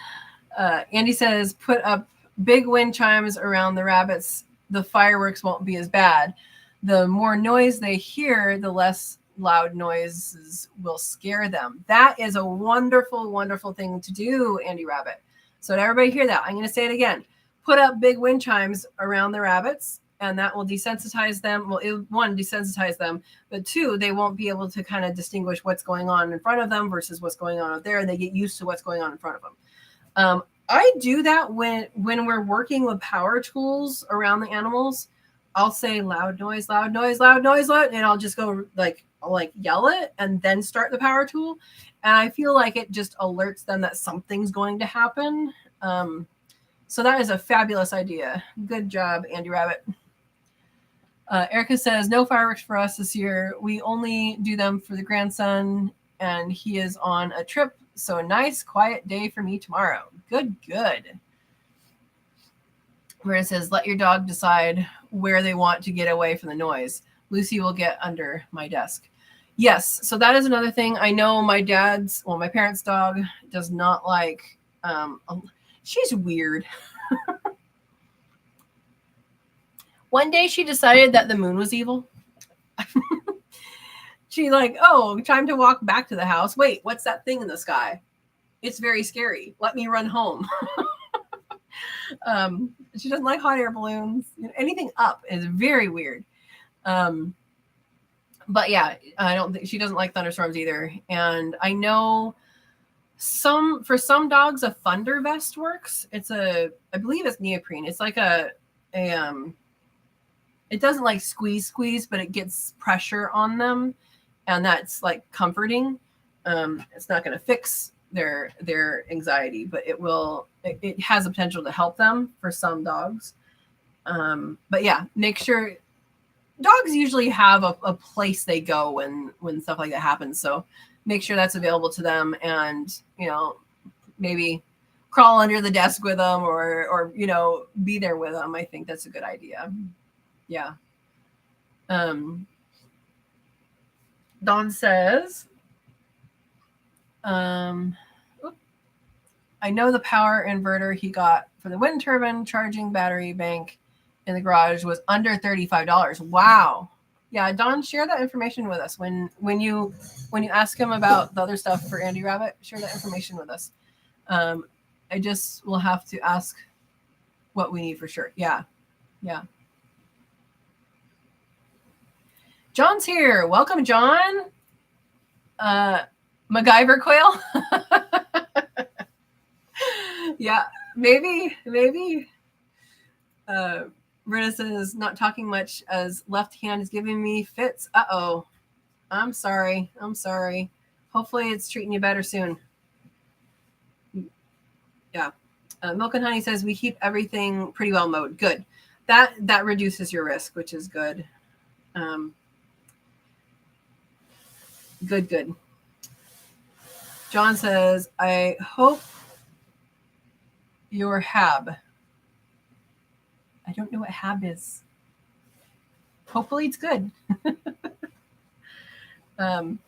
Andy says, put up big wind chimes around the rabbits. The fireworks won't be as bad. The more noise they hear, the less loud noises will scare them. That is a wonderful, wonderful thing to do, Andy Rabbit. So did everybody hear that? I'm going to say it again. Put up big wind chimes around the rabbits, and that will desensitize them. Well, one, desensitize them, but two, they won't be able to kind of distinguish what's going on in front of them versus what's going on out there, and they get used to what's going on in front of them. I do that when we're working with power tools around the animals. I'll say loud noise, loud noise, loud noise, loud, and I'll just go I'll yell it and then start the power tool. And I feel like it just alerts them that something's going to happen. So that is a fabulous idea. Good job, Andy Rabbit. Erica says, no fireworks for us this year. We only do them for the grandson, and he is on a trip. So a nice, quiet day for me tomorrow. Good. Where it says, let your dog decide where they want to get away from the noise. Lucy will get under my desk. Yes, so that is another thing. I know my parents' dog does not like, she's weird. One day she decided that the moon was evil. She's like, oh, time to walk back to the house. Wait, what's that thing in the sky? It's very scary. Let me run home. She doesn't like hot air balloons. Anything up is very weird. But yeah, I don't think she doesn't like thunderstorms either. And I know for some dogs, a thunder vest works. I believe it's neoprene. It's like it doesn't like squeeze, but it gets pressure on them. And that's like comforting. It's not going to fix their anxiety, but it has the potential to help them for some dogs. But yeah, make sure dogs usually have a place they go when stuff like that happens. So make sure that's available to them, and maybe crawl under the desk with them or be there with them. I think that's a good idea. Yeah. Dawn says, I know the power inverter he got for the wind turbine charging battery bank in the garage was under $35. Wow. Yeah, Don, share that information with us when you ask him about the other stuff for Andy Rabbit. Share that information with us. I just will have to ask what we need for sure. Yeah. John's here. Welcome, John. MacGyver quail. Yeah, maybe. Britta says, not talking much as left hand is giving me fits. Uh-oh. I'm sorry. Hopefully it's treating you better soon. Yeah. Milk and Honey says, we keep everything pretty well mowed. Good. That reduces your risk, which is good. Good. John says, I hope your HAB. I don't know what HAB is. Hopefully it's good. Hand.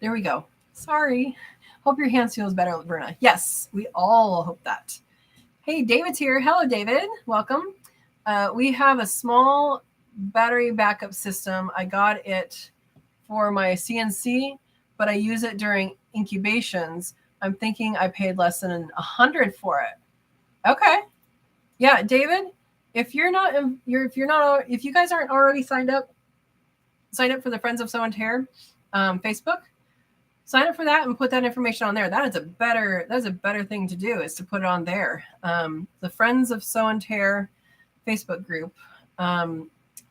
There we go. Sorry. Hope your hand feels better, Verna. Yes, we all hope that. Hey, David's here. Hello, David. Welcome. We have a small battery backup system. I got it for my CNC, but I use it during incubations. I'm thinking I paid less than $100 for it. Okay. Yeah, David, if you guys aren't already signed up for the Friends of Sow and Tare Facebook. Sign up for that and put that information on there. That's a better thing to do, is to put it on there. The Friends of Sow and Tare Facebook group.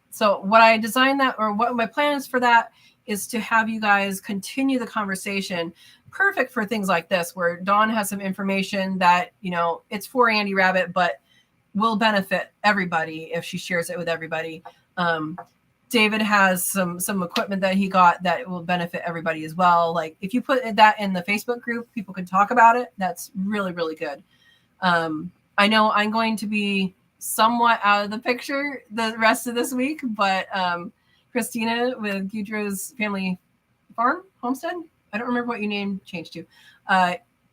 So what I designed that, or what my plan is for that, is to have you guys continue the conversation. Perfect for things like this, where Dawn has some information that, it's for Andy Rabbit, but will benefit everybody if she shares it with everybody. David has some equipment that he got that will benefit everybody as well. Like, if you put that in the Facebook group, people can talk about it. That's really, really good. I know I'm going to be somewhat out of the picture the rest of this week, but Christina with Gudrow's Family Farm Homestead, I don't remember what your name changed to.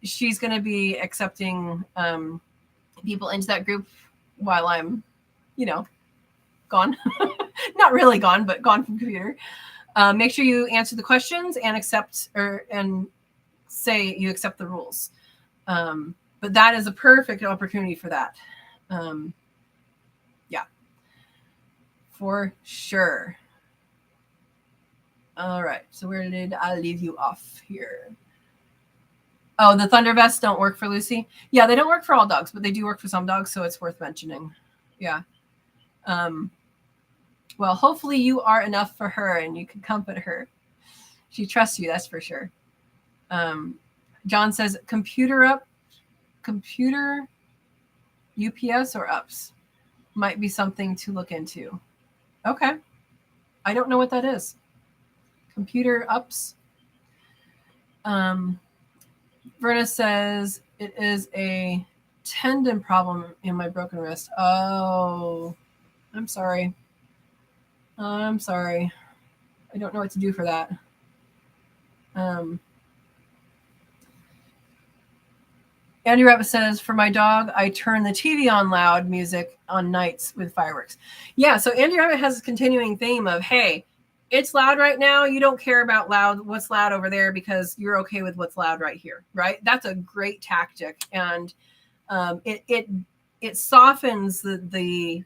She's going to be accepting people into that group while I'm, gone. Not really gone, but gone from computer. Make sure you answer the questions and and say you accept the rules. But that is a perfect opportunity for that. Yeah, for sure. All right. So where did I leave you off here? Oh, the Thunder Vests don't work for Lucy. Yeah, they don't work for all dogs, but they do work for some dogs, so it's worth mentioning. Yeah. Well, hopefully you are enough for her and you can comfort her. She trusts you, that's for sure. John says, computer UPS or ups might be something to look into. Okay. I don't know what that is. Computer ups. Verna says, it is a tendon problem in my broken wrist. Oh, I'm sorry. I don't know what to do for that. Andy Rabbit says, for my dog, I turn the TV on loud music on nights with fireworks. Yeah, so Andy Rabbit has a continuing theme of, hey, it's loud right now. You don't care about what's loud over there because you're okay with what's loud right here, right? That's a great tactic. And it softens the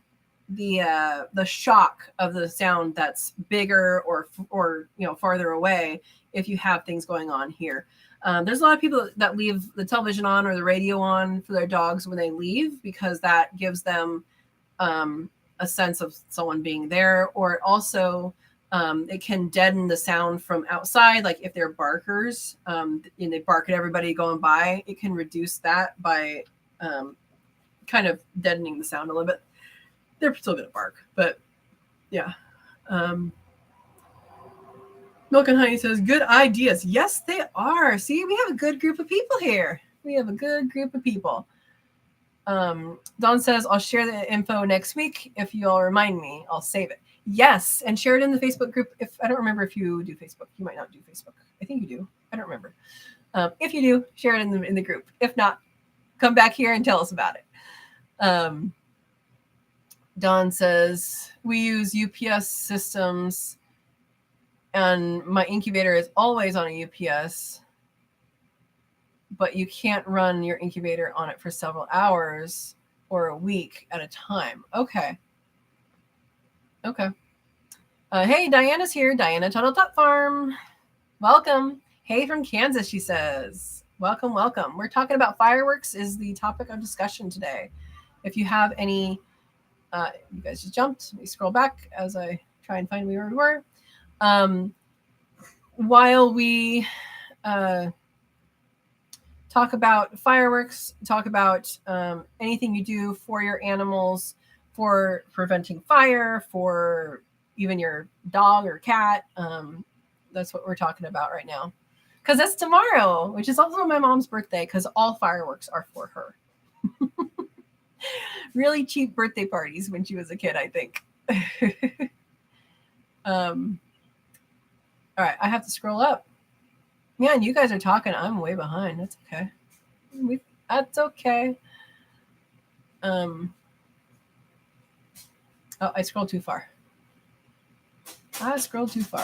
shock of the sound that's bigger or farther away if you have things going on here. There's a lot of people that leave the television on or the radio on for their dogs when they leave, because that gives them a sense of someone being there, or also it can deaden the sound from outside. Like if they're barkers and they bark at everybody going by, it can reduce that by kind of deadening the sound a little bit. They're still going to bark, but yeah. Milk and Honey says, good ideas. Yes, they are. See, we have a good group of people here. Dawn says, I'll share the info next week. If you'll remind me, I'll save it. Yes, and share it in the Facebook group. If I don't remember if you do Facebook, you might not do Facebook. I think you do. I don't remember. If you do, share it in the group. If not, come back here and tell us about it. Don says we use UPS systems, and my incubator is always on a UPS, but you can't run your incubator on it for several hours or a week at a time. Okay. Hey, Diana's here. Diana Tuttle Top Farm. Welcome. Hey from Kansas, she says. Welcome. We're talking about fireworks is the topic of discussion today. If you have any, you guys just jumped. Let me scroll back as I try and find where we were. While we talk about fireworks, talk about anything you do for your animals, for preventing fire, for even your dog or cat. That's what we're talking about right now. Because that's tomorrow, which is also my mom's birthday, because all fireworks are for her. Really cheap birthday parties when she was a kid, I think. All right, I have to scroll up. Man, you guys are talking. I'm way behind. That's okay. That's okay. Oh, I scrolled too far.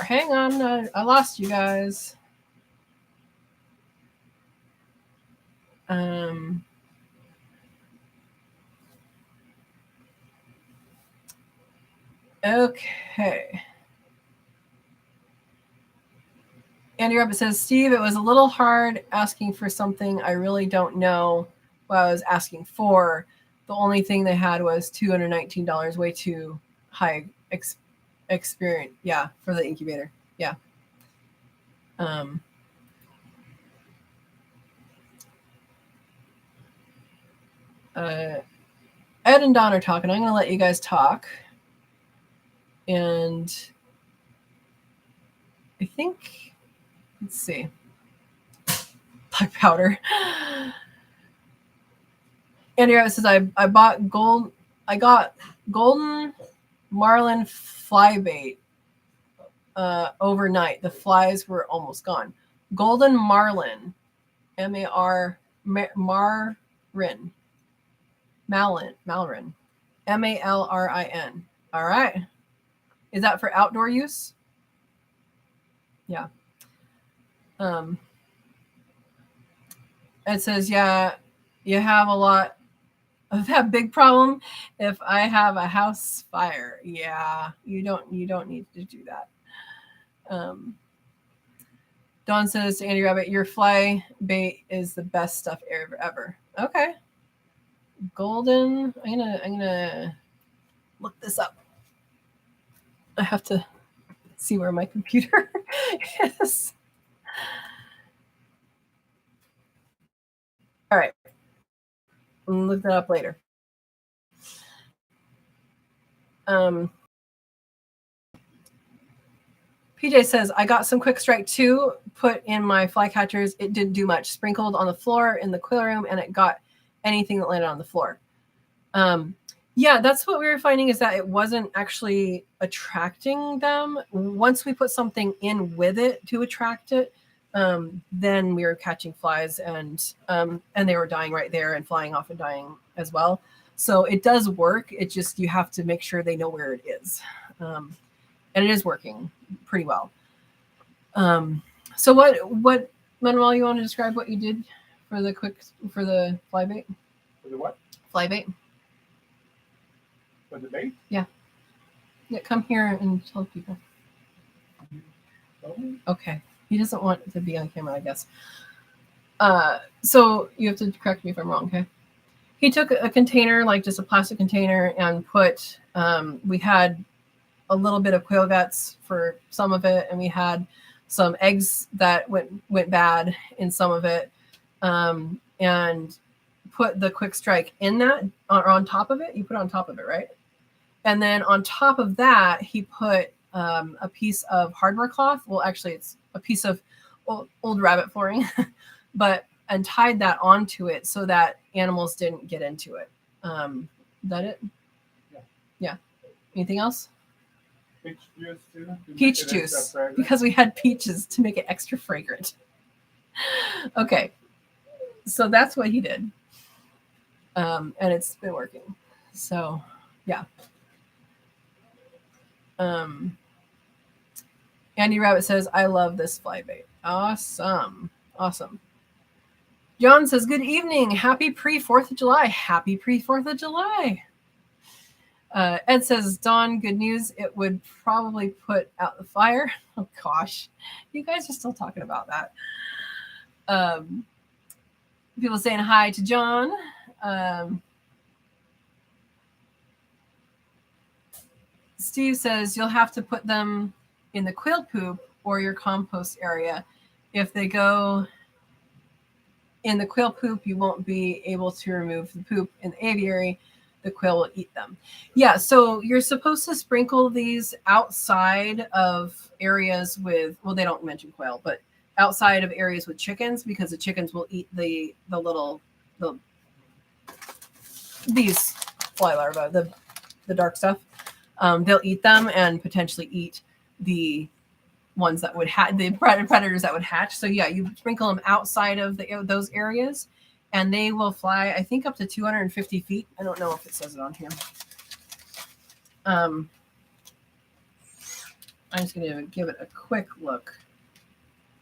Hang on. I lost you guys. Okay. Andy Rabbit says, Steve, it was a little hard asking for something I really don't know what I was asking for. The only thing they had was $219, way too high experience. Yeah, for the incubator. Yeah. Ed and Don are talking. I'm going to let you guys talk. And I think, let's see. Black powder. Andy Rabbit says, I got golden marlin fly bait overnight. The flies were almost gone. Golden marlin, Malrin, Malrin. All right. Is that for outdoor use? Yeah. It says, yeah, you have a lot of that big problem. If I have a house fire, yeah, you don't need to do that. Dawn says to Andy Rabbit, your fly bait is the best stuff ever. Okay. Golden. I'm gonna look this up. I have to see where my computer is. All right. I'll look that up later. PJ says, I got some Quick Strike 2 put in my fly catchers. It didn't do much. Sprinkled on the floor in the quail room, and it got anything that landed on the floor. Yeah, that's what we were finding, is that it wasn't actually attracting them. Once we put something in with it to attract it, then we were catching flies, and they were dying right there and flying off and dying as well. So it does work. It just, you have to make sure they know where it is. And it is working pretty well. So what Manuel, you want to describe what you did for the fly bait? For the what? Fly bait. For the bait? Yeah. Yeah, come here and tell people. Okay. He doesn't want to be on camera, I guess. So you have to correct me if I'm wrong, okay? He took a container, like just a plastic container, and put, we had a little bit of quail guts for some of it, and we had some eggs that went bad in some of it, and put the Quick Strike in that, or on top of it. You put it on top of it, right? And then on top of that, he put a piece of hardware cloth. Well, actually, it's a piece of old rabbit flooring, and tied that onto it so that animals didn't get into it. Is that it? Yeah. Yeah. Anything else? peach juice too? To make Peach it extra juice, fragrant? because we had peaches to make it extra fragrant. Okay, so that's what he did. And it's been working. So, yeah. Andy Rabbit says, I love this fly bait. Awesome. Awesome. John says, good evening. Happy pre-4th of July. Happy pre-4th of July. Ed says, Dawn, good news. It would probably put out the fire. Oh, gosh. You guys are still talking about that. People saying hi to John. Steve says, you'll have to put them in the quail poop or your compost area. If they go in the quail poop, you won't be able to remove the poop in the aviary. The quail will eat them. Yeah, so you're supposed to sprinkle these outside of areas with, well, they don't mention quail, but outside of areas with chickens, because the chickens will eat these fly larvae, the dark stuff. They'll eat them and potentially eat the ones that would the predators that would hatch. So yeah, you sprinkle them outside of those areas, and they will fly, I think, up to 250 feet. I don't know if it says it on here. I'm just going to give it a quick look.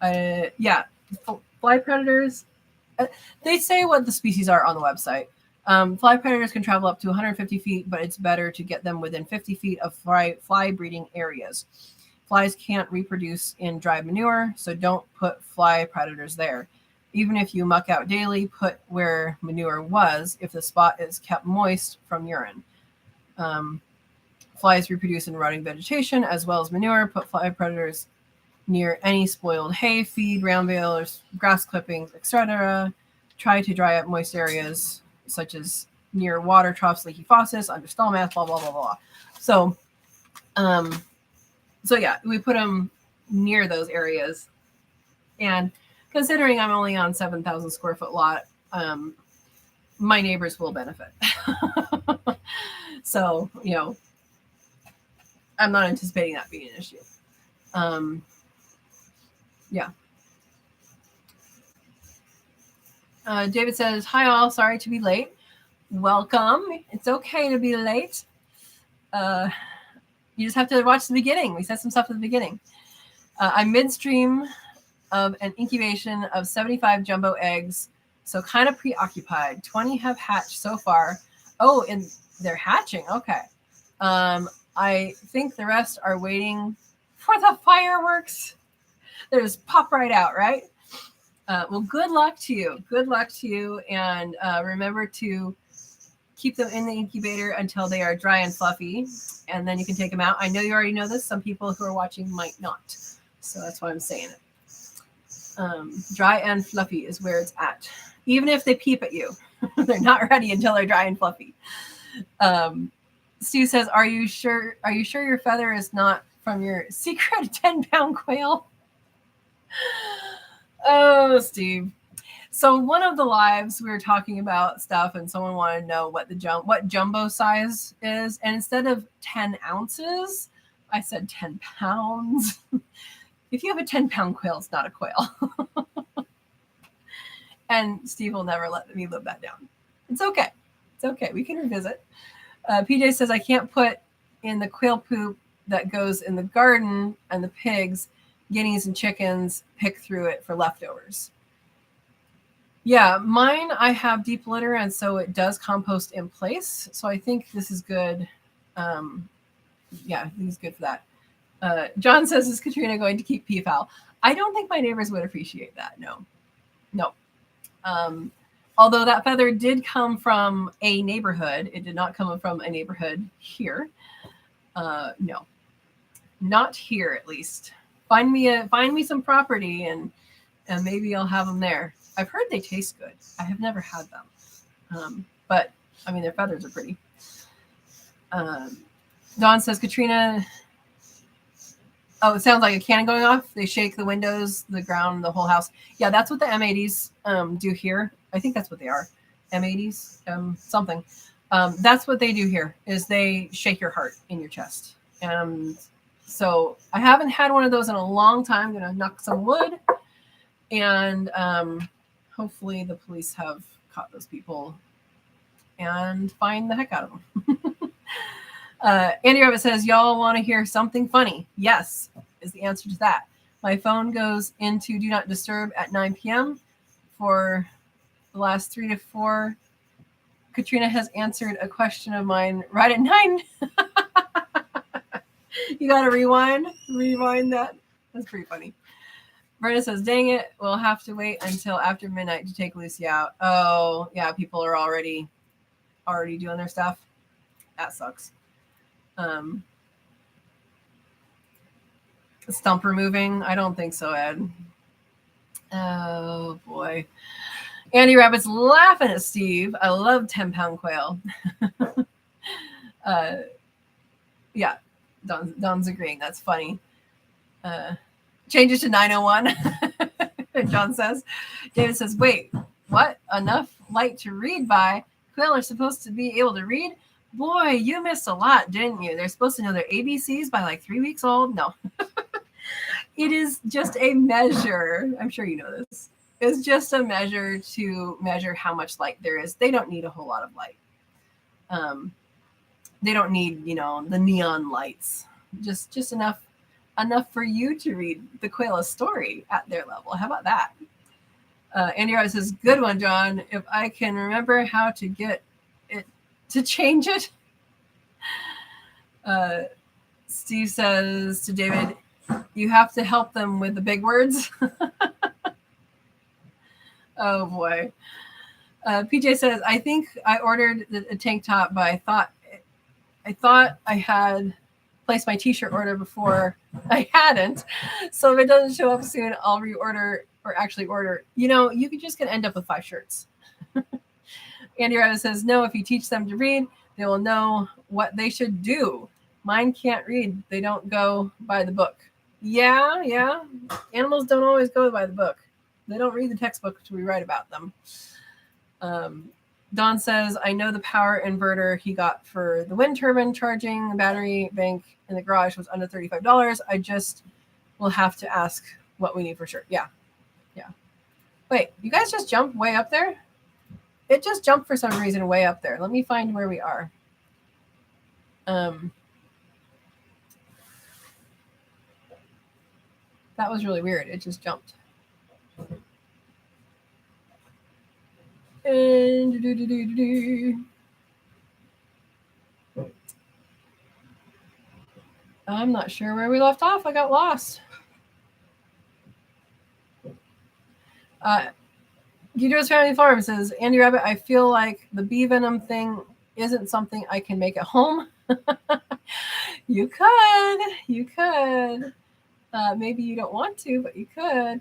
Yeah, fly predators. They say what the species are on the website. Fly predators can travel up to 150 feet, but it's better to get them within 50 feet of fly breeding areas. Flies can't reproduce in dry manure, so don't put fly predators there. Even if you muck out daily, put where manure was if the spot is kept moist from urine. Flies reproduce in rotting vegetation as well as manure. Put fly predators near any spoiled hay, feed, round balers, grass clippings, etc. Try to dry up moist areas such as near water troughs, leaky faucets, under stall mats, blah, blah, blah, blah. So yeah, we put them near those areas. And considering I'm only on 7,000 square foot lot, my neighbors will benefit. So, I'm not anticipating that being an issue. Yeah. David says, hi all, sorry to be late. Welcome. It's okay to be late. You just have to watch the beginning. We said some stuff at the beginning. I'm midstream of an incubation of 75 jumbo eggs, so kind of preoccupied. 20 have hatched so far. Oh, and they're hatching. Okay. I think the rest are waiting for the fireworks. They just pop right out, right? Well, good luck to you. Good luck to you. And remember to keep them in the incubator until they are dry and fluffy, and then you can take them out. I know you already know this. Some people who are watching might not. So that's why I'm saying it. Dry and fluffy is where it's at. Even if they peep at you, they're not ready until they're dry and fluffy. Stu says, are you sure your feather is not from your secret 10-pound quail? Oh, Steve. So one of the lives we were talking about stuff, and someone wanted to know what jumbo size is, and instead of 10 ounces, I said 10 pounds. If you have a 10-pound quail, it's not a quail. And Steve will never let me live that down. It's okay. It's okay. We can revisit. PJ says, I can't put in the quail poop that goes in the garden, and the pigs, guineas, and chickens pick through it for leftovers. Yeah, mine, I have deep litter, and so it does compost in place. So I think this is good. Yeah, this is good for that. John says, is Katrina going to keep peafowl? I don't think my neighbors would appreciate that. No. Although that feather did come from a neighborhood. It did not come from a neighborhood here. No, not here at least. Find me some property and maybe I'll have them there. I've heard they taste good. I have never had them. But I mean, their feathers are pretty. Dawn says, Katrina, oh, it sounds like a cannon going off. They shake the windows, the ground, the whole house. Yeah, that's what the M80s do here. I think that's what they are. M80s, something. That's what they do here, is they shake your heart in your chest. And So I haven't had one of those in a long time. I'm going to knock some wood. And hopefully the police have caught those people and find the heck out of them. Andy Rabbit says, y'all want to hear something funny? Yes, is the answer to that. My phone goes into Do Not Disturb at 9 p.m. for the last 3 to 4. Katrina has answered a question of mine right at 9. You got to rewind that. That's pretty funny. Brenda says, dang it, we'll have to wait until after midnight to take Lucy out. Oh, yeah, people are already doing their stuff. That sucks. Stump removing? I don't think so, Ed. Oh, boy. Andy Rabbit's laughing at Steve. I love 10-pound quail. Yeah, Don's agreeing. That's funny. Change it to 901. John says. David says, wait, what? Enough light to read by? Quail are supposed to be able to read? Boy, you missed a lot, didn't you? They're supposed to know their ABCs by like 3 weeks old? No. It is just a measure. I'm sure you know this. It's just a measure to measure how much light there is. They don't need a whole lot of light. They don't need, the neon lights. Just enough for you to read the quail a story at their level. How about that? Andy Rose says, good one, John. If I can remember how to get it to change it. Steve says to David, you have to help them with the big words. Oh, boy. PJ says, I think I ordered a tank top, but I thought I had placed my t-shirt order before I hadn't. So if it doesn't show up soon, I'll reorder or actually order. You could just end up with 5 shirts. Andy Rabbit says, no, if you teach them to read, they will know what they should do. Mine can't read. They don't go by the book. Yeah. Animals don't always go by the book. They don't read the textbook we write about them. Don says, I know the power inverter he got for the wind turbine charging the battery bank in the garage was under $35. I just will have to ask what we need for sure. Yeah. Wait, you guys just jumped way up there? It just jumped for some reason way up there. Let me find where we are. That was really weird. It just jumped. And I'm not sure where we left off. I got lost. Guido's Family Farm says, Andy Rabbit, I feel like the bee venom thing isn't something I can make at home. You could. Maybe you don't want to, but you could.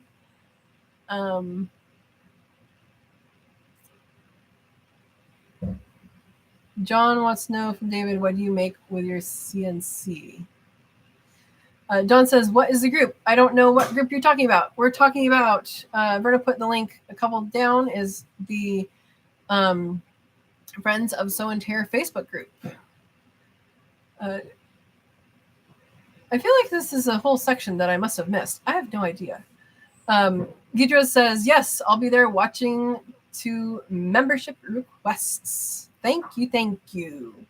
John wants to know from David, what do you make with your CNC? John says, what is the group? I don't know what group you're talking about. We're talking about, Verna put the link a couple down, is the Friends of Sow and Tare Facebook group. I feel like this is a whole section that I must have missed. I have no idea. Gidro says, yes, I'll be there watching to membership requests. Thank you.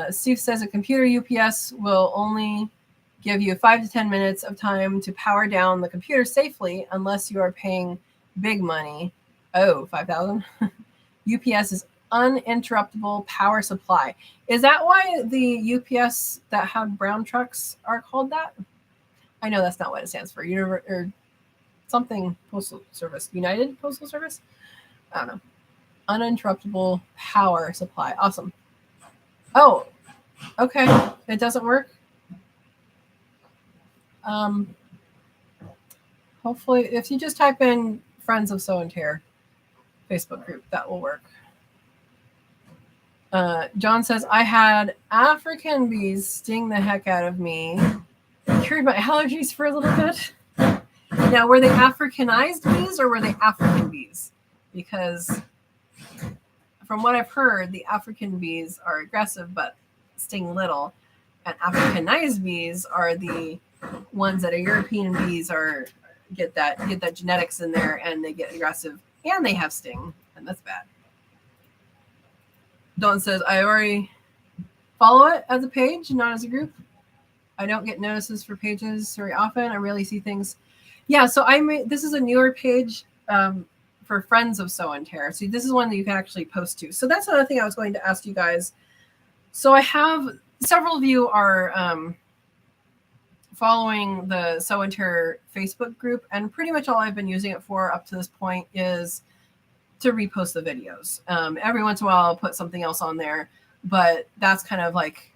Steve says a computer UPS will only give you 5 to 10 minutes of time to power down the computer safely unless you are paying big money. Oh, $5,000. UPS is uninterruptible power supply. Is that why the UPS that have brown trucks are called that? I know that's not what it stands for. Or something Postal Service. United Postal Service? I don't know. Uninterruptible power supply. Awesome. Oh, okay. It doesn't work. Hopefully, if you just type in Friends of Sow and Tare Facebook group, that will work. John says, I had African bees sting the heck out of me. Cured my allergies for a little bit. Now, were they Africanized bees or were they African bees? Because from what I've heard, the African bees are aggressive but sting little. And Africanized bees are the ones that are European bees get that genetics in there, and they get aggressive and they have sting, and that's bad. Dawn says, I already follow it as a page, not as a group. I don't get notices for pages very often. I rarely see things. Yeah, so this is a newer page for friends of Sow and Tare. So this is one that you can actually post to. So that's another thing I was going to ask you guys. So I have several of you are following the Sow and Tare Facebook group, and pretty much all I've been using it for up to this point is to repost the videos. Every once in a while I'll put something else on there, but that's kind of like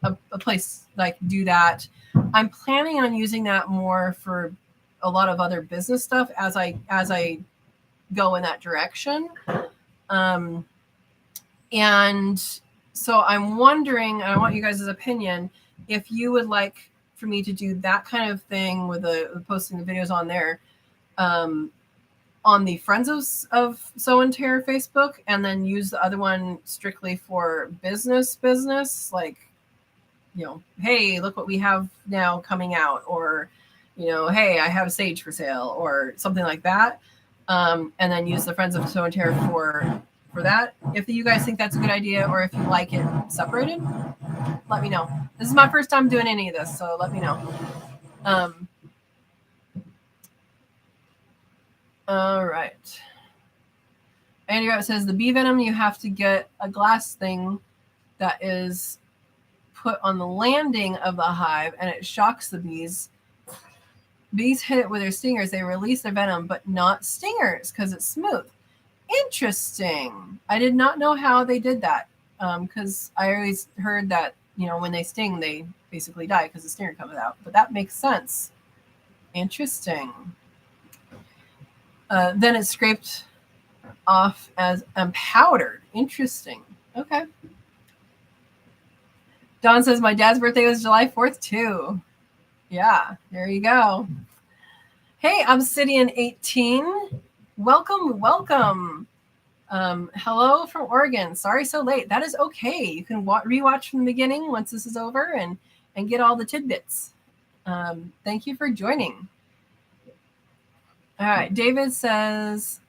a place like do that. I'm planning on using that more for a lot of other business stuff as I go in that direction. And so I'm wondering, and I want you guys' opinion, if you would like for me to do that kind of thing with posting the videos on there, on the Friends of Sow and Tare Facebook, and then use the other one strictly for business, like, hey, look what we have now coming out, or, hey, I have sage for sale, or something like that. And then use the Friends of Sow and Tare for that. If you guys think that's a good idea, or if you like it separated, let me know. This is my first time doing any of this, so let me know. All right. Andy Rabbit says the bee venom, you have to get a glass thing that is put on the landing of the hive, and it shocks the bees. Bees hit it with their stingers. They release their venom, but not stingers because it's smooth. Interesting. I did not know how they did that, because I always heard that, when they sting, they basically die because the stinger comes out. But that makes sense. Interesting. Then it's scraped off as powdered. Interesting. Okay. Dawn says, my dad's birthday was July 4th, too. Yeah, there you go. Hey, Obsidian 18. Welcome. Hello from Oregon. Sorry so late. That is okay. You can rewatch from the beginning once this is over and get all the tidbits. Thank you for joining. All right. David says,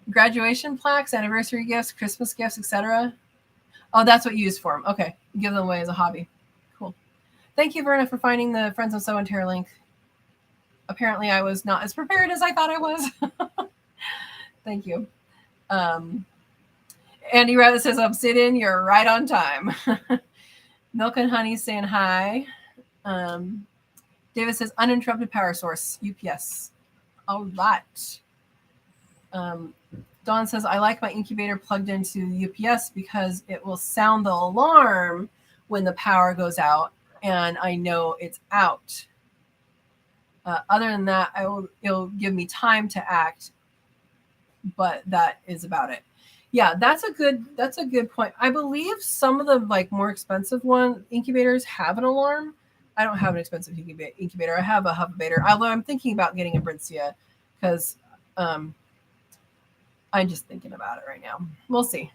graduation plaques, anniversary gifts, Christmas gifts, etc. Oh, that's what you use for them. Okay. Give them away as a hobby. Cool. Thank you, Verna, for finding the Friends of Sow and Tare link. Apparently, I was not as prepared as I thought I was. Thank you. Andy Rabbit says, Obsidian, you're right on time. Milk and Honey saying hi. David says, uninterrupted power source, UPS. All right. Dawn says, I like my incubator plugged into the UPS because it will sound the alarm when the power goes out, and I know it's out. Other than that, it'll give me time to act, but that is about it. Yeah, that's a good point. I believe some of the more expensive incubators have an alarm. I don't have an expensive incubator. I have a Hubabator, although I'm thinking about getting a Brincia because I'm just thinking about it right now. We'll see.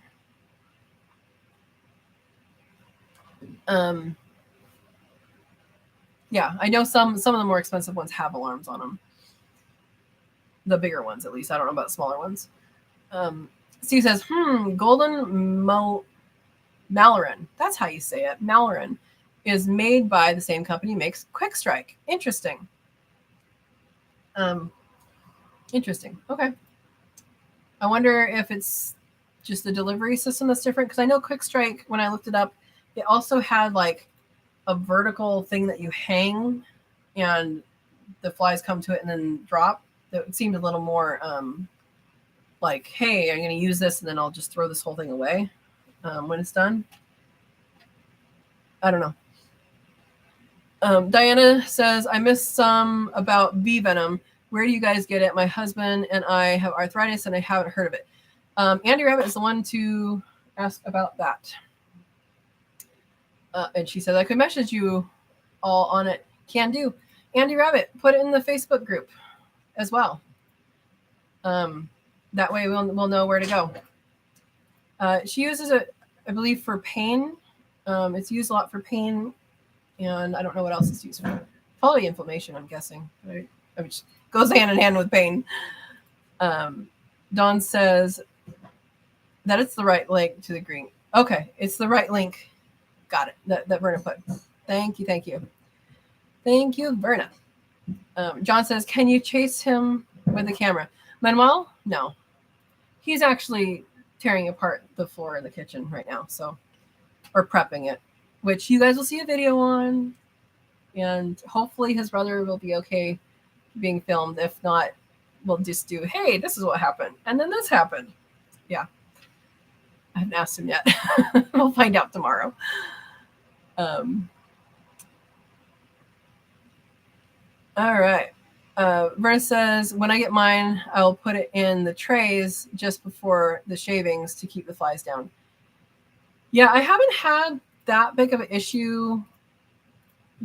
Yeah, I know some of the more expensive ones have alarms on them. The bigger ones, at least. I don't know about smaller ones. Steve says, golden Malaran. That's how you say it. Malaran is made by the same company makes Quick Strike. Interesting. Interesting. Okay. I wonder if it's just the delivery system that's different, because I know Quick Strike, when I looked it up, it also had a vertical thing that you hang and the flies come to it and then drop. That seemed a little more hey, I'm going to use this and then I'll just throw this whole thing away when it's done. I don't know. Diana says, I missed some about bee venom. Where do you guys get it? My husband and I have arthritis and I haven't heard of it. Andy Rabbit is the one to ask about that. And she says, I could message you all on it. Can do. Andy Rabbit, put it in the Facebook group as well. That way we'll know where to go. She uses it, I believe, for pain It's used a lot for pain, and I don't know what else it's used for. Probably inflammation, I'm guessing. Right? Which goes hand in hand with pain. Dawn says that it's the right link to the green. Okay, it's the right link. Got it. That Verna put. Thank you. Thank you, Verna. John says, can you chase him with the camera? Manuel? No. He's actually tearing apart the floor in the kitchen right now, or prepping it, which you guys will see a video on, and hopefully his brother will be okay being filmed. If not, we'll just do, hey, this is what happened, and then this happened. Yeah. I haven't asked him yet. We'll find out tomorrow. All right. Verna says, when I get mine, I'll put it in the trays just before the shavings to keep the flies down. Yeah, I haven't had that big of an issue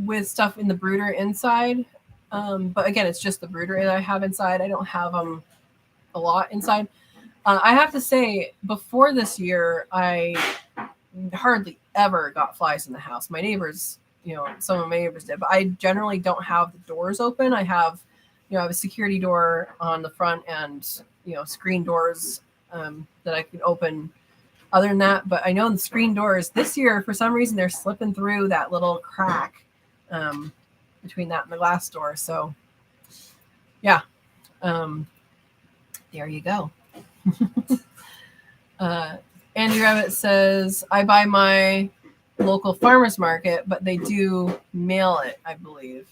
with stuff in the brooder inside. But again, it's just the brooder that I have inside. I don't have them a lot inside. I have to say, before this year, I hardly ever got flies in the house. My neighbors, some of my neighbors did, but I generally don't have the doors open. I have a security door on the front and, screen doors that I can open. Other than that, but I know the screen doors this year, for some reason, they're slipping through that little crack between that and the glass door. So, yeah, there you go. Andy Rabbit says, I buy my local farmer's market, but they do mail it, I believe.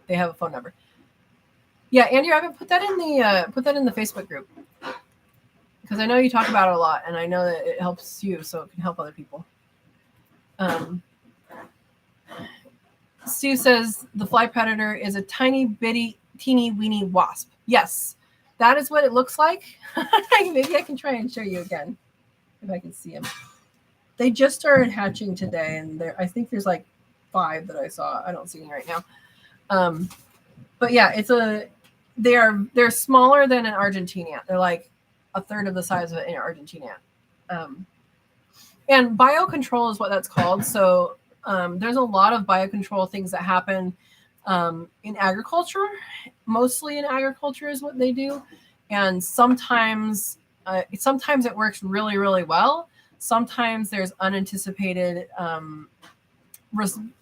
They have a phone number. Yeah, Andy Rabbit, put that in the Facebook group, because I know you talk about it a lot, and I know that it helps you, so it can help other people. Stu says the fly predator is a tiny bitty teeny weeny wasp. Yes, that is what it looks like. Maybe I can try and show you again if I can see them. They just started hatching today, and I think there's like 5 that I saw. I don't see any right now. But yeah, they're smaller than an Argentinian. They're like a third of the size of an Argentinian. And biocontrol is what that's called. So there's a lot of biocontrol things that happen in agriculture. Mostly in agriculture is what they do. And sometimes it works really, really well. Sometimes there's unanticipated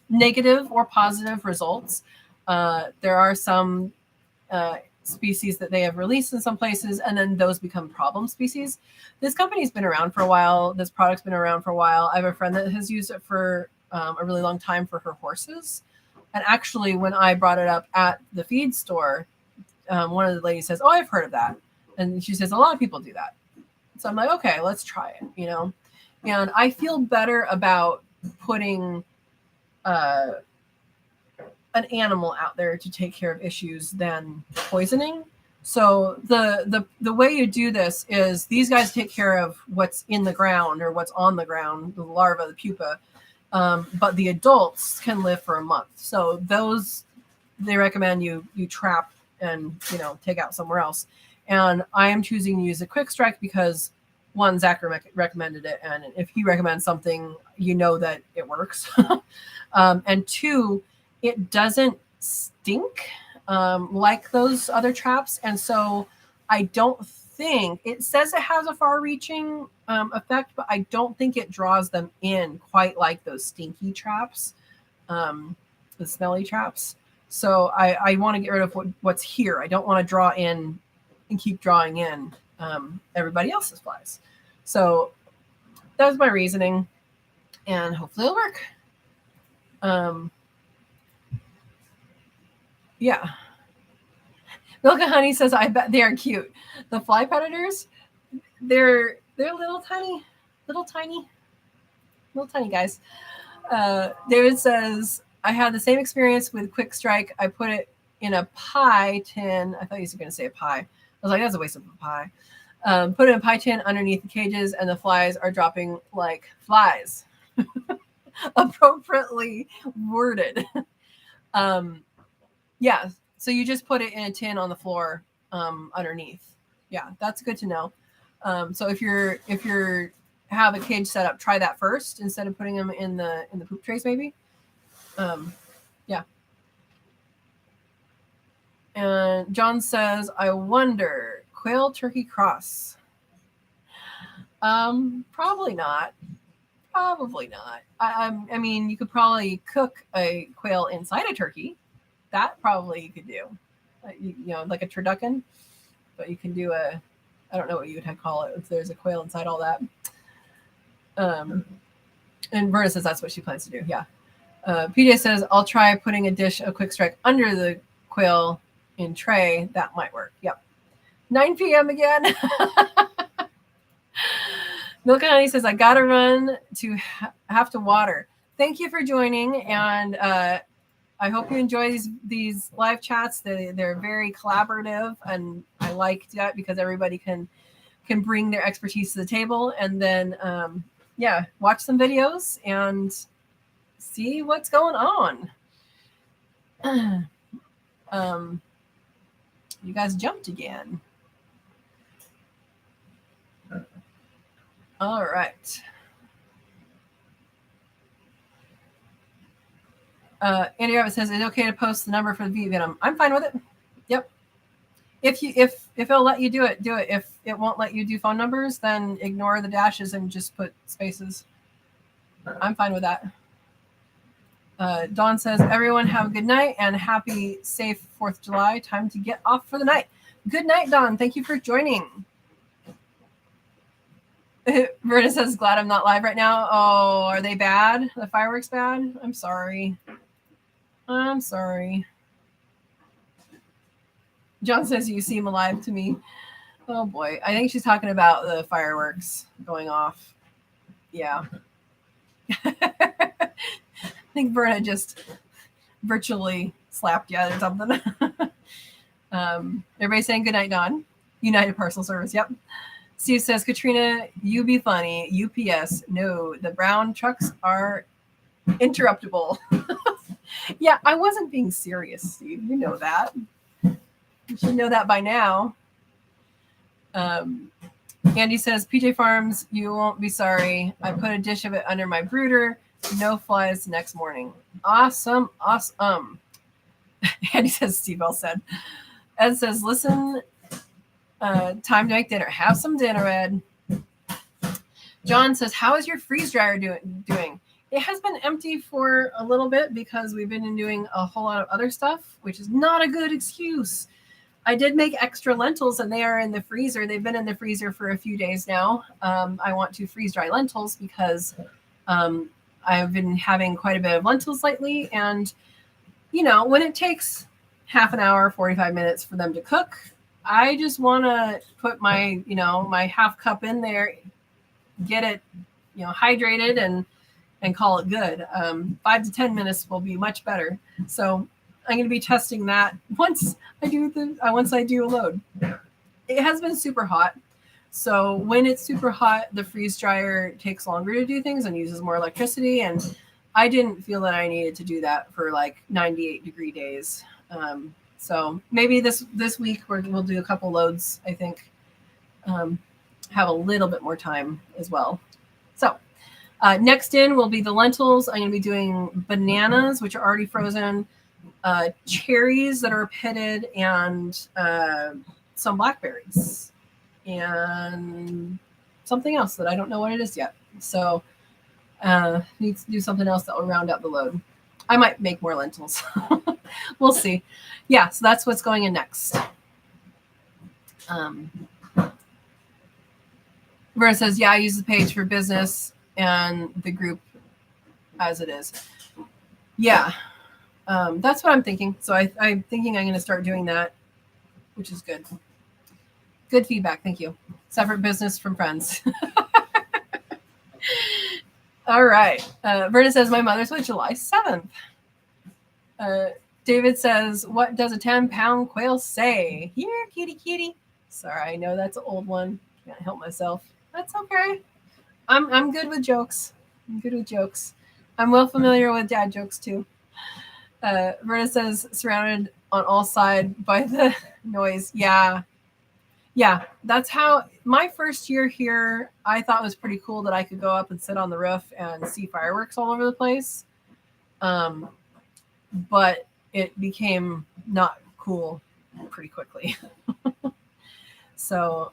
negative or positive results. There are some species that they have released in some places, and then those become problem species. This company's been around for a while. This product's been around for a while. I have a friend that has used it for a really long time for her horses. And actually, when I brought it up at the feed store, one of the ladies says, oh, I've heard of that. And she says, a lot of people do that. So I'm like, okay, let's try it, And I feel better about putting an animal out there to take care of issues than poisoning. So the way you do this is these guys take care of what's in the ground or what's on the ground, the larva, the pupa. But the adults can live for a month. So those, they recommend you trap and, take out somewhere else. And I am choosing to use a quick strike because, one, Zach recommended it. And if he recommends something, that it works. And 2, it doesn't stink like those other traps. And so I don't think, it says it has a far-reaching effect, but I don't think it draws them in quite like those stinky traps, the smelly traps. So I want to get rid of what's here. I don't want to draw in and keep drawing in everybody else's flies. So that was my reasoning, and hopefully it'll work. Yeah. Milka Honey says, I bet they are cute. The fly predators, they're little tiny guys. David says, I had the same experience with Quick Strike. I put it in a pie tin. I thought you were going to say a pie. I was like, that's a waste of a pie. Put it in a pie tin underneath the cages, and the flies are dropping like flies. Appropriately worded. Yeah. So you just put it in a tin on the floor underneath. Yeah, that's good to know. So if you're have a cage set up, try that first instead of putting them in the poop trays, maybe. Yeah. And John says, I wonder, quail turkey cross. Probably not. Probably not. I mean, you could probably cook a quail inside a turkey. That probably you could do. You know, like a turducken. But you can do I don't know what you would call it if there's a quail inside all that. And Verna says that's what she plans to do. Yeah. PJ says, I'll try putting a dish of quick strike under the quail in tray. That might work. Yep. 9 p.m. again. Milk and Honey says, I got to run to have to water. Thank you for joining. And I hope you enjoy these live chats. They're very collaborative. And I like that because everybody can bring their expertise to the table. And then, watch some videos and see what's going on. You guys jumped again. All right. Andy Rabbit says, it's okay to post the number for the bee venom. I'm fine with it. Yep. If it'll let you do it, do it. If it won't let you do phone numbers, then ignore the dashes and just put spaces. I'm fine with that. Dawn says, everyone have a good night and happy, safe 4th of July. Time to get off for the night. Good night, Dawn. Thank you for joining. Verna says, glad I'm not live right now. Oh, are they bad? The fireworks bad? I'm sorry. I'm sorry. John says, you seem alive to me. Oh, boy. I think she's talking about the fireworks going off. Yeah. I think Verna just virtually slapped you or something. Everybody's saying good night, Dawn. United Parcel Service. Yep. Steve says, Katrina, you be funny. UPS, no, the brown trucks are interruptible. Yeah, I wasn't being serious, Steve. You know that. You should know that by now. Andy says, PJ Farms, you won't be sorry. I put a dish of it under my brooder. No flies next morning. Awesome. Andy says, Steve well said. Ed says, listen, time to make dinner. Have some dinner, Ed. John says, how is your freeze dryer doing? It has been empty for a little bit because we've been doing a whole lot of other stuff, which is not a good excuse. I did make extra lentils and they are in the freezer. They've been in the freezer for a few days now. I want to freeze dry lentils because I've been having quite a bit of lentils lately. And, you know, when it takes half an hour, 45 minutes for them to cook, I just want to put my, my half cup in there, get it, hydrated and call it good. 5 to 10 minutes will be much better. So I'm going to be testing that once I do a load. It has been super hot. So when it's super hot, the freeze dryer takes longer to do things and uses more electricity. And I didn't feel that I needed to do that for like 98-degree days. So maybe this week we'll do a couple loads, I think, have a little bit more time as well. So next in will be the lentils. I'm going to be doing bananas, which are already frozen, cherries that are pitted, and some blackberries, and something else that I don't know what it is yet. So need to do something else that will round out the load. I might make more lentils. We'll see. Yeah, so that's what's going in next. Vera says, yeah, I use the page for business and the group as it is. Yeah, that's what I'm thinking. So I'm thinking I'm going to start doing that, which is good. Good feedback. Thank you. Separate business from friends. All right. Verna says, my mother's was July 7th. David says, what does a 10-pound quail say? Here, kitty, kitty. Sorry, I know that's an old one. Can't help myself. That's okay. I'm good with jokes. I'm well familiar with dad jokes, too. Verna says, surrounded on all sides by the noise. Yeah. Yeah, that's how my first year here, I thought was pretty cool that I could go up and sit on the roof and see fireworks all over the place. But it became not cool pretty quickly. So,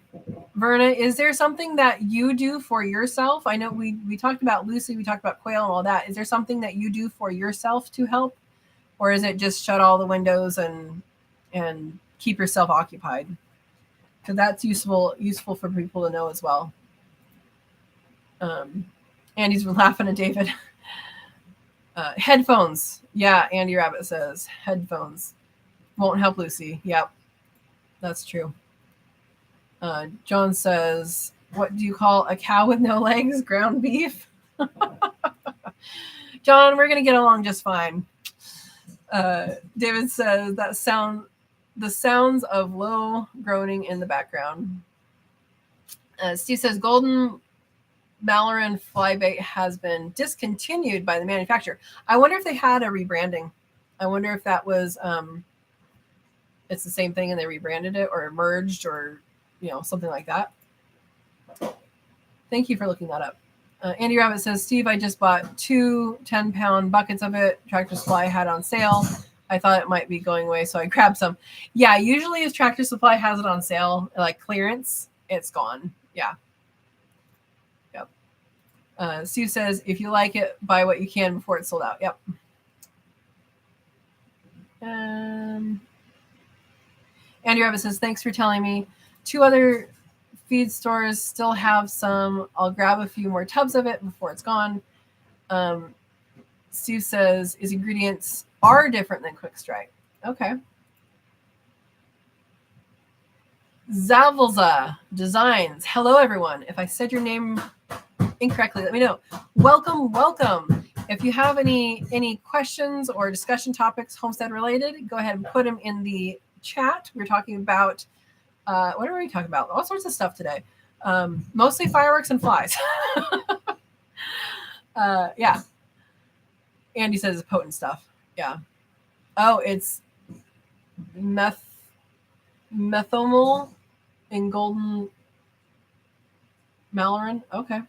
Verna, is there something that you do for yourself? I know we talked about Lucy, we talked about quail and all that. Is there something that you do for yourself to help? Or is it just shut all the windows and keep yourself occupied? Because that's useful for people to know as well. Andy's laughing at David. Headphones. Yeah, Andy Rabbit says headphones won't help Lucy. Yep, that's true. John says, what do you call a cow with no legs? Ground beef? John, we're going to get along just fine. David says the sounds of low groaning in the background. Steve says golden Malaran flybait has been discontinued by the manufacturer. I wonder if they had a rebranding. I wonder if that was it's the same thing and they rebranded it or merged or something like that. Thank you for looking that up. Andy Rabbit says, Steve, I just bought 2 10-pound buckets of it. Tractor Supply had on sale. I thought it might be going away, so I grabbed some. Yeah, usually if Tractor Supply has it on sale, like clearance, it's gone. Yeah. Yep. Steve says, if you like it, buy what you can before it's sold out. Yep. Andy Rabbit says, thanks for telling me. 2 other feed stores still have some. I'll grab a few more tubs of it before it's gone. Steve says his ingredients are different than Quick Strike. Okay. Zavelza Designs. Hello, everyone. If I said your name incorrectly, let me know. Welcome. If you have any questions or discussion topics homestead related, go ahead and put them in the chat. We're talking about what are we talking about? All sorts of stuff today. Mostly fireworks and flies. Yeah. Andy says it's potent stuff. Yeah. Oh, it's methomyl in golden Malaran. Okay.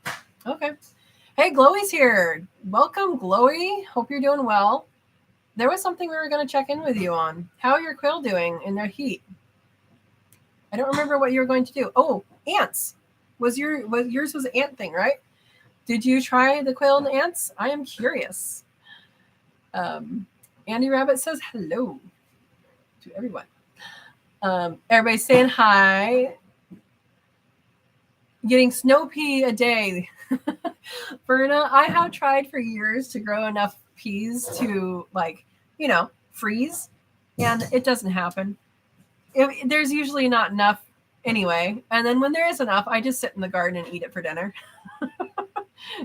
Hey, Glowy's here. Welcome, Glowy. Hope you're doing well. There was something we were going to check in with you on. How are your quail doing in their heat? I don't remember what you were going to do. Oh, ants. Yours was an ant thing, right? Did you try the quail and the ants? I am curious. Andy Rabbit says hello to everyone. Everybody's saying hi. Getting snow pea a day. Verna, I have tried for years to grow enough peas to freeze, and it doesn't happen. There's usually not enough anyway. And then when there is enough, I just sit in the garden and eat it for dinner.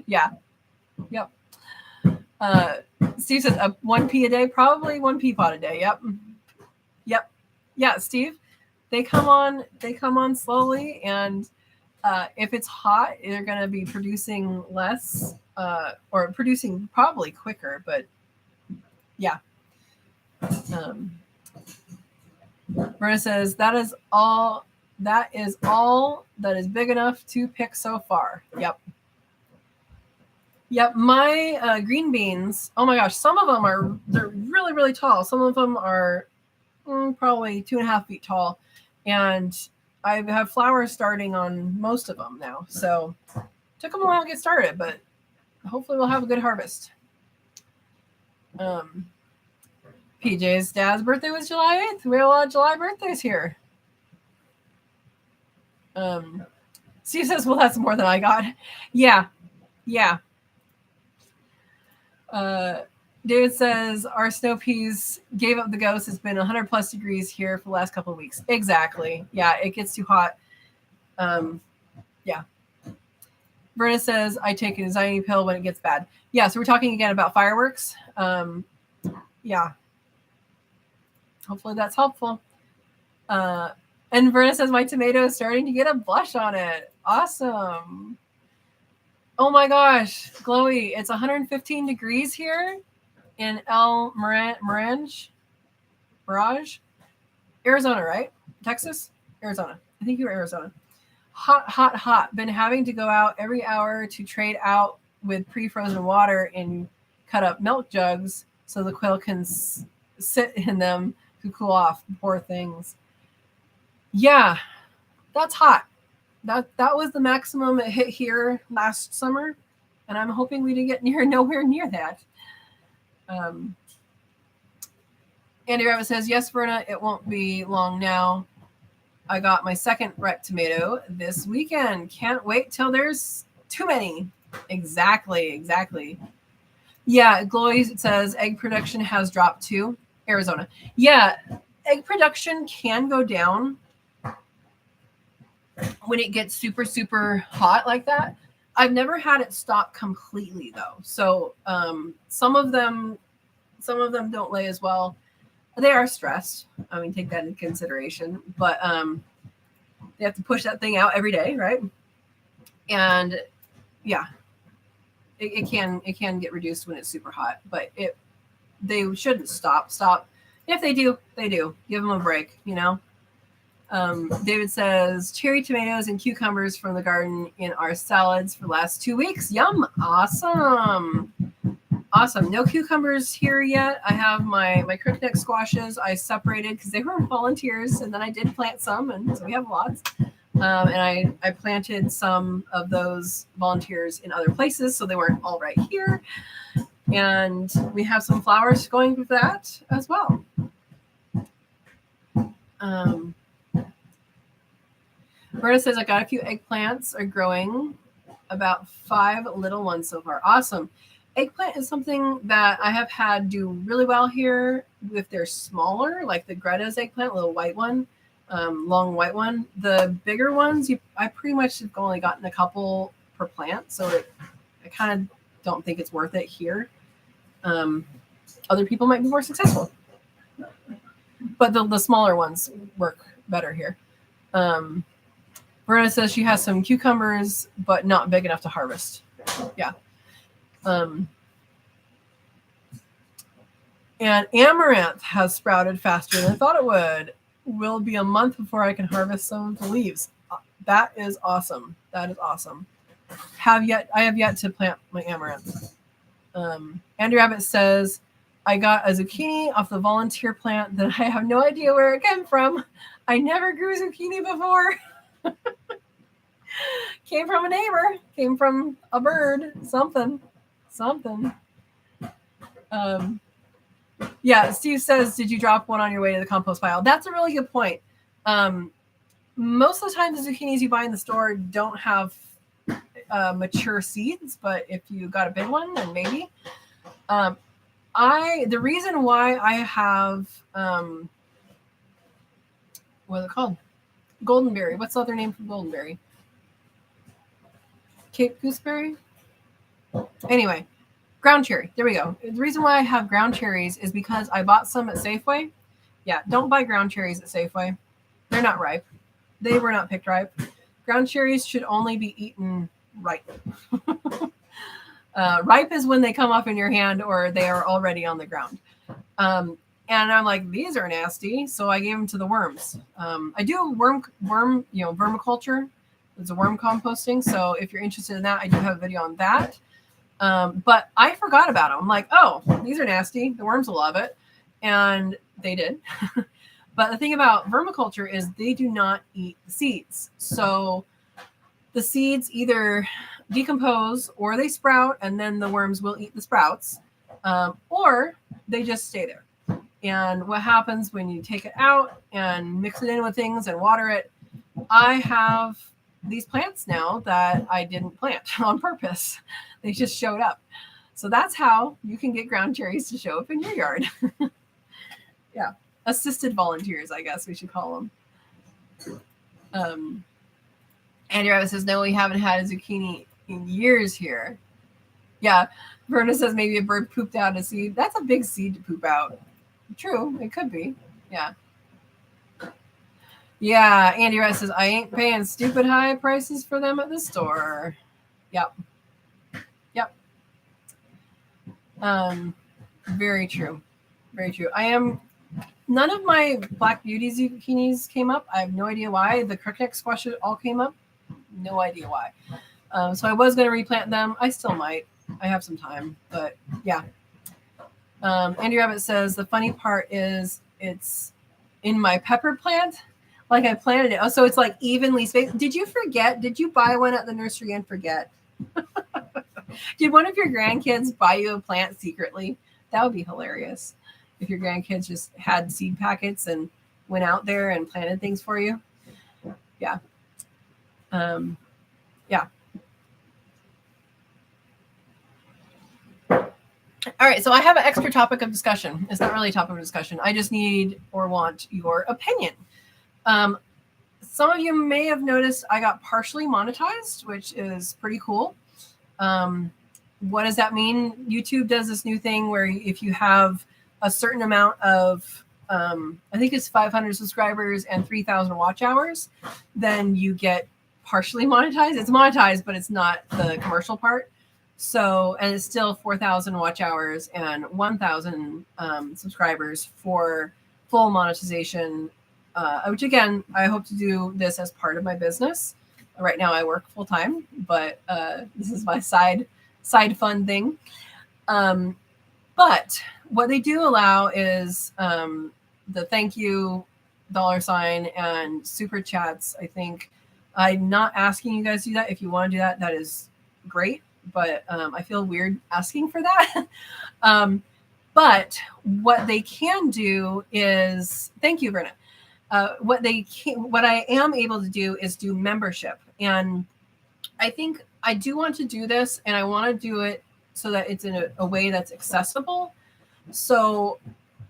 Yeah. Yep. Steve says 1 pea a day, probably 1 pea pod a day. Yep. Yeah, Steve, they come on slowly, and if it's hot, they're going to be producing less or producing probably quicker, but yeah. Verna says that is all that is big enough to pick so far. Yep. My green beans, oh my gosh, some of them they're really, really tall. Some of them are probably 2.5 feet tall, and I have flowers starting on most of them now. So took them a while to get started, but hopefully we'll have a good harvest. PJ's dad's birthday was July 8th. We have a lot of July birthdays here. Steve says, well, that's more than I got. Yeah. David says, our snow peas gave up the ghost. It's been 100 plus degrees here for the last couple of weeks. Exactly. Yeah, it gets too hot. Yeah. Verna says, I take an anxiety pill when it gets bad. Yeah, so we're talking again about fireworks. Yeah. Hopefully that's helpful. And Verna says, my tomato is starting to get a blush on it. Awesome. Oh my gosh, Glowy, it's 115 degrees here in Mirage, Arizona, right? Texas? Arizona. I think you were Arizona. Hot, hot, hot. Been having to go out every hour to trade out with pre-frozen water and cut up milk jugs so the quail can sit in them to cool off. Poor things. Yeah, that's hot. That was the maximum it hit here last summer, and I'm hoping we didn't get nowhere near that. Andy Rabbit says, yes, Verna, it won't be long now. I got my second ripe tomato this weekend. Can't wait till there's too many. Exactly. Yeah, Glory says egg production has dropped too. Arizona. Yeah, egg production can go down when it gets super, super hot like that. I've never had it stop completely though. So some of them don't lay as well. They are stressed. I mean, take that into consideration. But they have to push that thing out every day, right? And yeah, it can get reduced when it's super hot, but they shouldn't stop. If they do, they do. Give them a break, you know. David says cherry tomatoes and cucumbers from the garden in our salads for the last 2 weeks. Yum! Awesome. No cucumbers here yet. I have my crookneck squashes. I separated because they were volunteers, and then I did plant some, and so we have lots. And I planted some of those volunteers in other places, so they weren't all right here. And we have some flowers going with that as well. Berta says, I got a few eggplants are growing, about 5 little ones so far. Awesome. Eggplant is something that I have had do really well here if they're smaller, like the Greta's eggplant, little white one, long white one. The bigger ones, I pretty much have only gotten a couple per plant, so I kind of don't think it's worth it here. Other people might be more successful, but the smaller ones work better here. Verna says she has some cucumbers, but not big enough to harvest. Yeah. And amaranth has sprouted faster than I thought it would. Will be a month before I can harvest some of the leaves. That is awesome. I have yet to plant my amaranth. Andrew Abbott says, I got a zucchini off the volunteer plant that I have no idea where it came from. I never grew zucchini before. Came from a neighbor, came from a bird, something. Yeah, Steve says, did you drop one on your way to the compost pile? That's a really good point. Most of the time, the zucchinis you buy in the store don't have mature seeds, but if you got a big one, then maybe. The reason why I have what is it called? Goldenberry. What's the other name for goldenberry? Cape gooseberry? Anyway, ground cherry. There we go. The reason why I have ground cherries is because I bought some at Safeway. Yeah, don't buy ground cherries at Safeway. They're not ripe. They were not picked ripe. Ground cherries should only be eaten ripe. Ripe is when they come off in your hand or they are already on the ground. And I'm like, these are nasty. So I gave them to the worms. I do worm, vermiculture. It's a worm composting. So if you're interested in that, I do have a video on that. But I forgot about them. I'm like, oh, these are nasty. The worms will love it. And they did. But the thing about vermiculture is they do not eat the seeds. So the seeds either decompose or they sprout and then the worms will eat the sprouts, or they just stay there. And what happens when you take it out and mix it in with things and water it, I have these plants now that I didn't plant on purpose. They just showed up. So that's how you can get ground cherries to show up in your yard. Yeah. Assisted volunteers, I guess we should call them. Andy Rabbit says, no, we haven't had a zucchini in years here. Yeah. Verna says maybe a bird pooped out a seed. That's a big seed to poop out. True. It could be. Yeah. Yeah. Andy Rabbit says, I ain't paying stupid high prices for them at the store. Yep. Very true. I am None of my black beauty zucchinis came up. I have no idea why. The crookneck squashes all came up. No idea why. So I was going to replant them. I still might. I have some time, but yeah. Andy Rabbit says the funny part is it's in my pepper plant. Like I planted it. Oh, so it's like evenly spaced. Did you forget? Did you buy one at the nursery and forget? Did one of your grandkids buy you a plant secretly? That would be hilarious. If your grandkids just had seed packets and went out there and planted things for you. Yeah. Yeah. All right. So I have an extra topic of discussion. It's not really a topic of discussion. I just need or want your opinion. Some of you may have noticed I got partially monetized, which is pretty cool. What does that mean? YouTube does this new thing where if you have a certain amount of, I think it's 500 subscribers and 3,000 watch hours, then you get partially monetized. It's monetized, but it's not the commercial part. So, and it's still 4,000 watch hours and 1,000 subscribers for full monetization, which again, I hope to do this as part of my business. Right now I work full time, but this is my side fun thing. But what they do allow is the thank you $, and super chats. I think I'm not asking you guys to do that. If you want to do that, that is great. But I feel weird asking for that. But what they can do is, thank you, Verna. What I am able to do is do membership. And I think I do want to do this, and I want to do it so that it's in a way that's accessible. So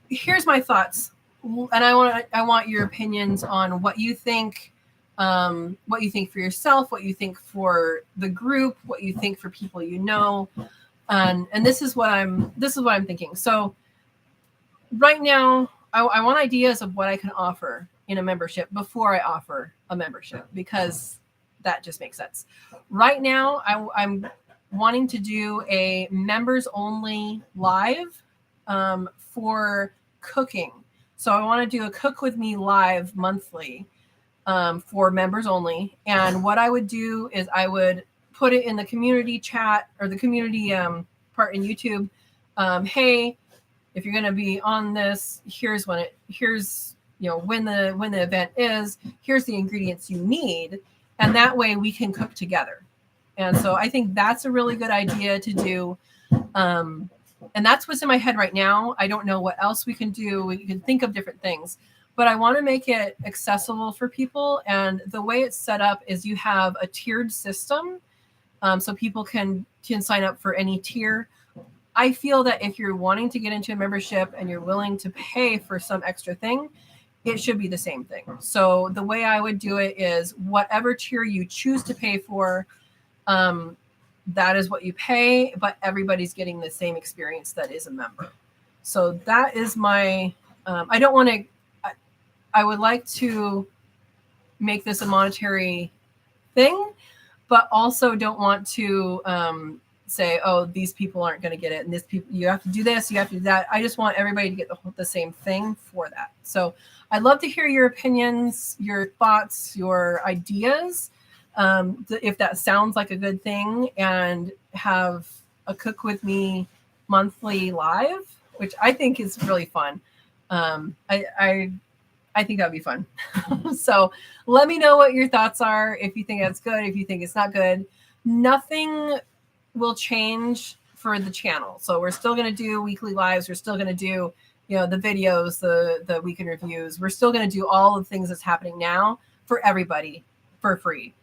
here's my thoughts. And I want your opinions on what you think for yourself, what you think for the group, what you think for people you know. And this is what I'm thinking. So right now, I want ideas of what I can offer in a membership before I offer a membership, because that just makes sense. Right now, I'm wanting to do a members only live for cooking. So I want to do a Cook With Me live monthly for members only. And what I would do is I would put it in the community chat or the community part in YouTube. Hey, if you're going to be on this, here's when the event is, here's the ingredients you need. And that way we can cook together. And so I think that's a really good idea to do. And that's what's in my head right now. I don't know what else we can do. We can think of different things, but I want to make it accessible for people. And the way it's set up is you have a tiered system. So people can sign up for any tier. I feel that if you're wanting to get into a membership and you're willing to pay for some extra thing, it should be the same thing. So the way I would do it is whatever tier you choose to pay for, that is what you pay, but everybody's getting the same experience that is a member. So that is my, I would like to make this a monetary thing, but also don't want to say, oh, these people aren't going to get it. And you have to do this, you have to do that. I just want everybody to get the same thing for that. So I'd love to hear your opinions, your thoughts, your ideas. If that sounds like a good thing, and have a Cook With Me monthly live, which I think is really fun. I think that'd be fun. So let me know what your thoughts are. If you think that's good, if you think it's not good. Nothing will change for the channel. So we're still going to do weekly lives. We're still going to do, the videos, the weekend reviews. We're still going to do all the things that's happening now for everybody for free.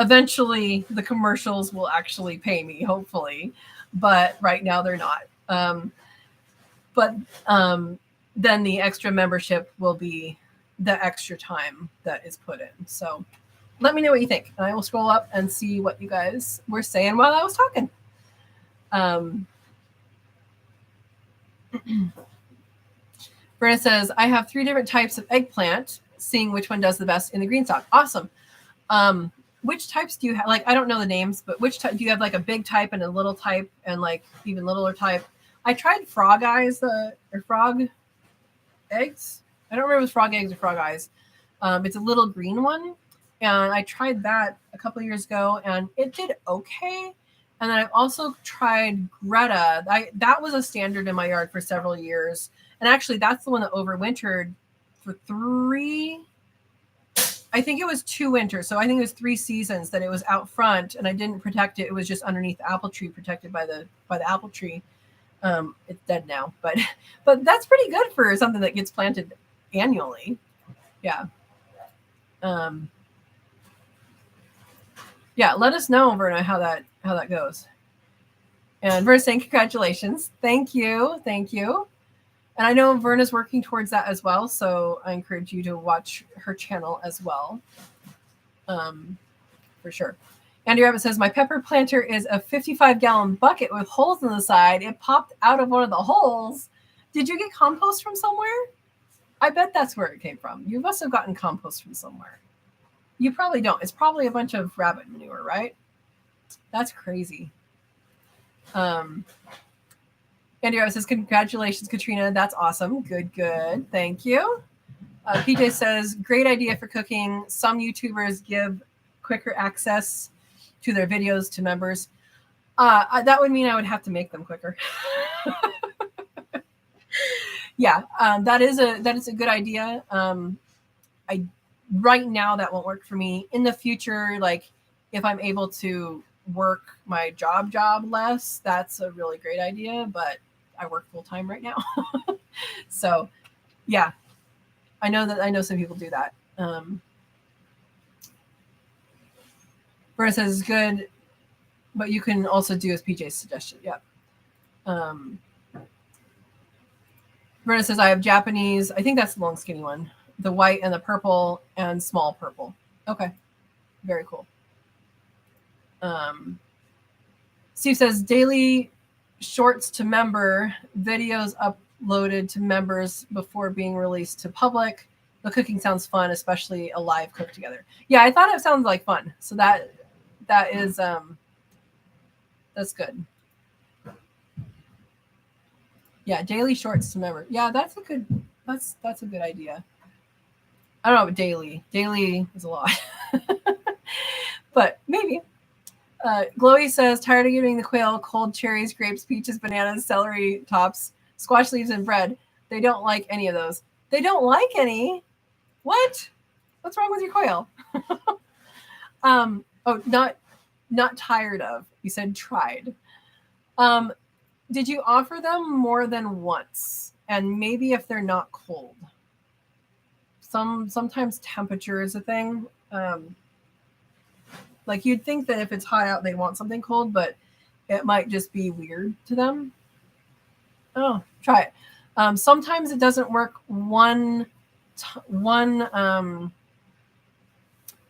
Eventually the commercials will actually pay me, hopefully, but right now they're not. Then the extra membership will be the extra time that is put in. So let me know what you think, and I will scroll up and see what you guys were saying while I was talking. Brenna says, I have 3 different types of eggplant, seeing which one does the best in the green stock. Awesome. Which types do you have? Like, I don't know the names, but which type do you have? Like a big type and a little type and like even littler type? I tried frog eyes, frog eggs. I don't remember if it was frog eggs or frog eyes. It's a little green one. And I tried that a couple of years ago, and it did okay. And then I've also tried Greta. That was a standard in my yard for several years. And actually, that's the one that overwintered for I think it was 2 winters. So I think it was 3 seasons that it was out front, and I didn't protect it. It was just underneath the apple tree, protected by the apple tree. It's dead now, but that's pretty good for something that gets planted annually. Yeah. Yeah, let us know, Verna, how that goes. And Verna's saying congratulations. Thank you. And I know Verna's working towards that as well, so I encourage you to watch her channel as well. For sure. Andy Rabbit says, my pepper planter is a 55-gallon bucket with holes in the side. It popped out of one of the holes. Did you get compost from somewhere? I bet that's where it came from. You must have gotten compost from somewhere. You probably don't. It's probably a bunch of rabbit manure, right? That's crazy. Andy Rabbit says, congratulations, Katrina. That's awesome. Good. Thank you. PJ says, great idea for cooking. Some YouTubers give quicker access to their videos to members. That would mean I would have to make them quicker. Yeah, that is a good idea. Right now that won't work for me. In the future, like if I'm able to work my job less, that's a really great idea. But I work full time right now, so yeah, I know some people do that. Verna says good, but you can also do as PJ's suggestion. Yeah. Verna says I have Japanese. I think that's the long skinny one. The white and the purple and small purple. Okay. Very cool. Steve says daily shorts to member, videos uploaded to members before being released to public. The cooking sounds fun, especially a live cook together. Yeah, I thought it sounds like fun. So that is that's good. Yeah, daily shorts to member. Yeah, that's a good idea. I don't know, daily is a lot. But maybe. Glowy says, tired of giving the quail cold cherries, grapes, peaches, bananas, celery tops, squash leaves, and bread. They don't like any of those. They don't like any? What? What's wrong with your quail? Not tired of. You said tried. Did you offer them more than once? And maybe if they're not cold. Sometimes temperature is a thing. Like you'd think that if it's hot out, they'd want something cold, but it might just be weird to them. Oh, try it. Sometimes it doesn't work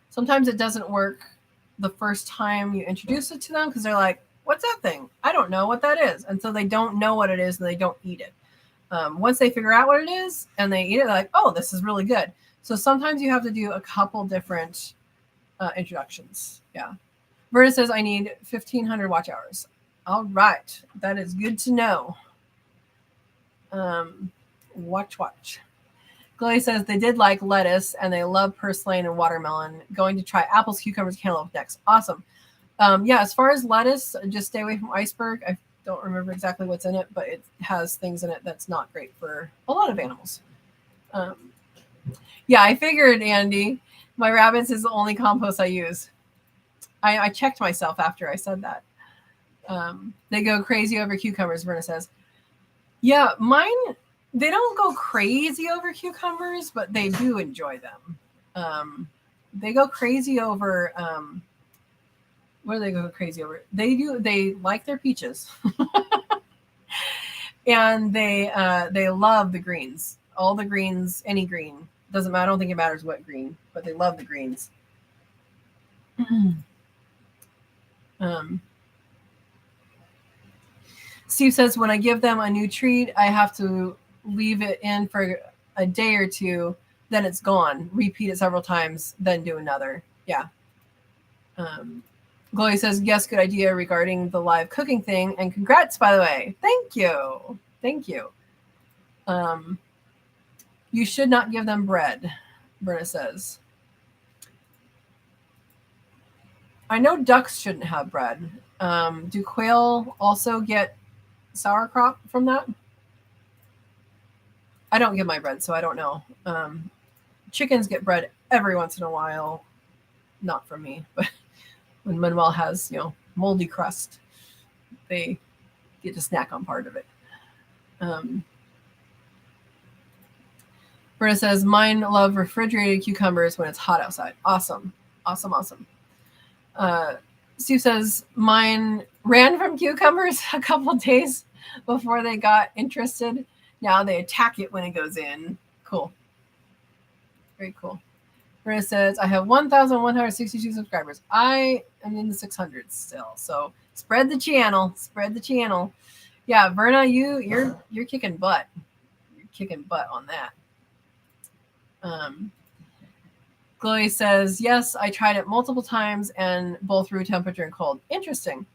sometimes it doesn't work the first time you introduce it to them because they're like, what's that thing? I don't know what that is. And so they don't know what it is and they don't eat it. Once they figure out what it is and they eat it, they're like, oh, this is really good. So sometimes you have to do a couple different introductions. Yeah. Verna says, I need 1,500 watch hours. All right. That is good to know. Watch. Chloe says they did like lettuce and they love purslane and watermelon. Going to try apples, cucumbers, cantaloupe next. Awesome. Yeah, as far as lettuce, just stay away from iceberg. I don't remember exactly what's in it, but it has things in it that's not great for a lot of animals. Yeah, I figured, Andy. My rabbits is the only compost I use. I checked myself after I said that. They go crazy over cucumbers, Verna says. Yeah, mine, they don't go crazy over cucumbers, but they do enjoy them. They go crazy over, what do they go crazy over? They like their peaches. And they love the greens. All the greens, any green. Doesn't matter. I don't think it matters what green, but they love the greens. Steve says, when I give them a new treat, I have to leave it in for a day or two, then it's gone. Repeat it several times, then do another. Yeah. Gloria says, yes, good idea regarding the live cooking thing. And congrats, by the way. Thank you. You should not give them bread, Berta says. I know ducks shouldn't have bread. Do quail also get sauerkraut from that? I don't give my bread, so I don't know. Chickens get bread every once in a while. Not from me, but when Manuel has, moldy crust, they get to snack on part of it. Britta says, mine love refrigerated cucumbers when it's hot outside. Awesome. Sue says, mine ran from cucumbers a couple days before they got interested. Now they attack it when it goes in. Cool. Very cool. Britta says, I have 1,162 subscribers. I am in the 600s still. So spread the channel. Yeah, Verna, you're kicking butt. You're kicking butt on that. Chloe says, yes, I tried it multiple times and both room temperature and cold. Interesting.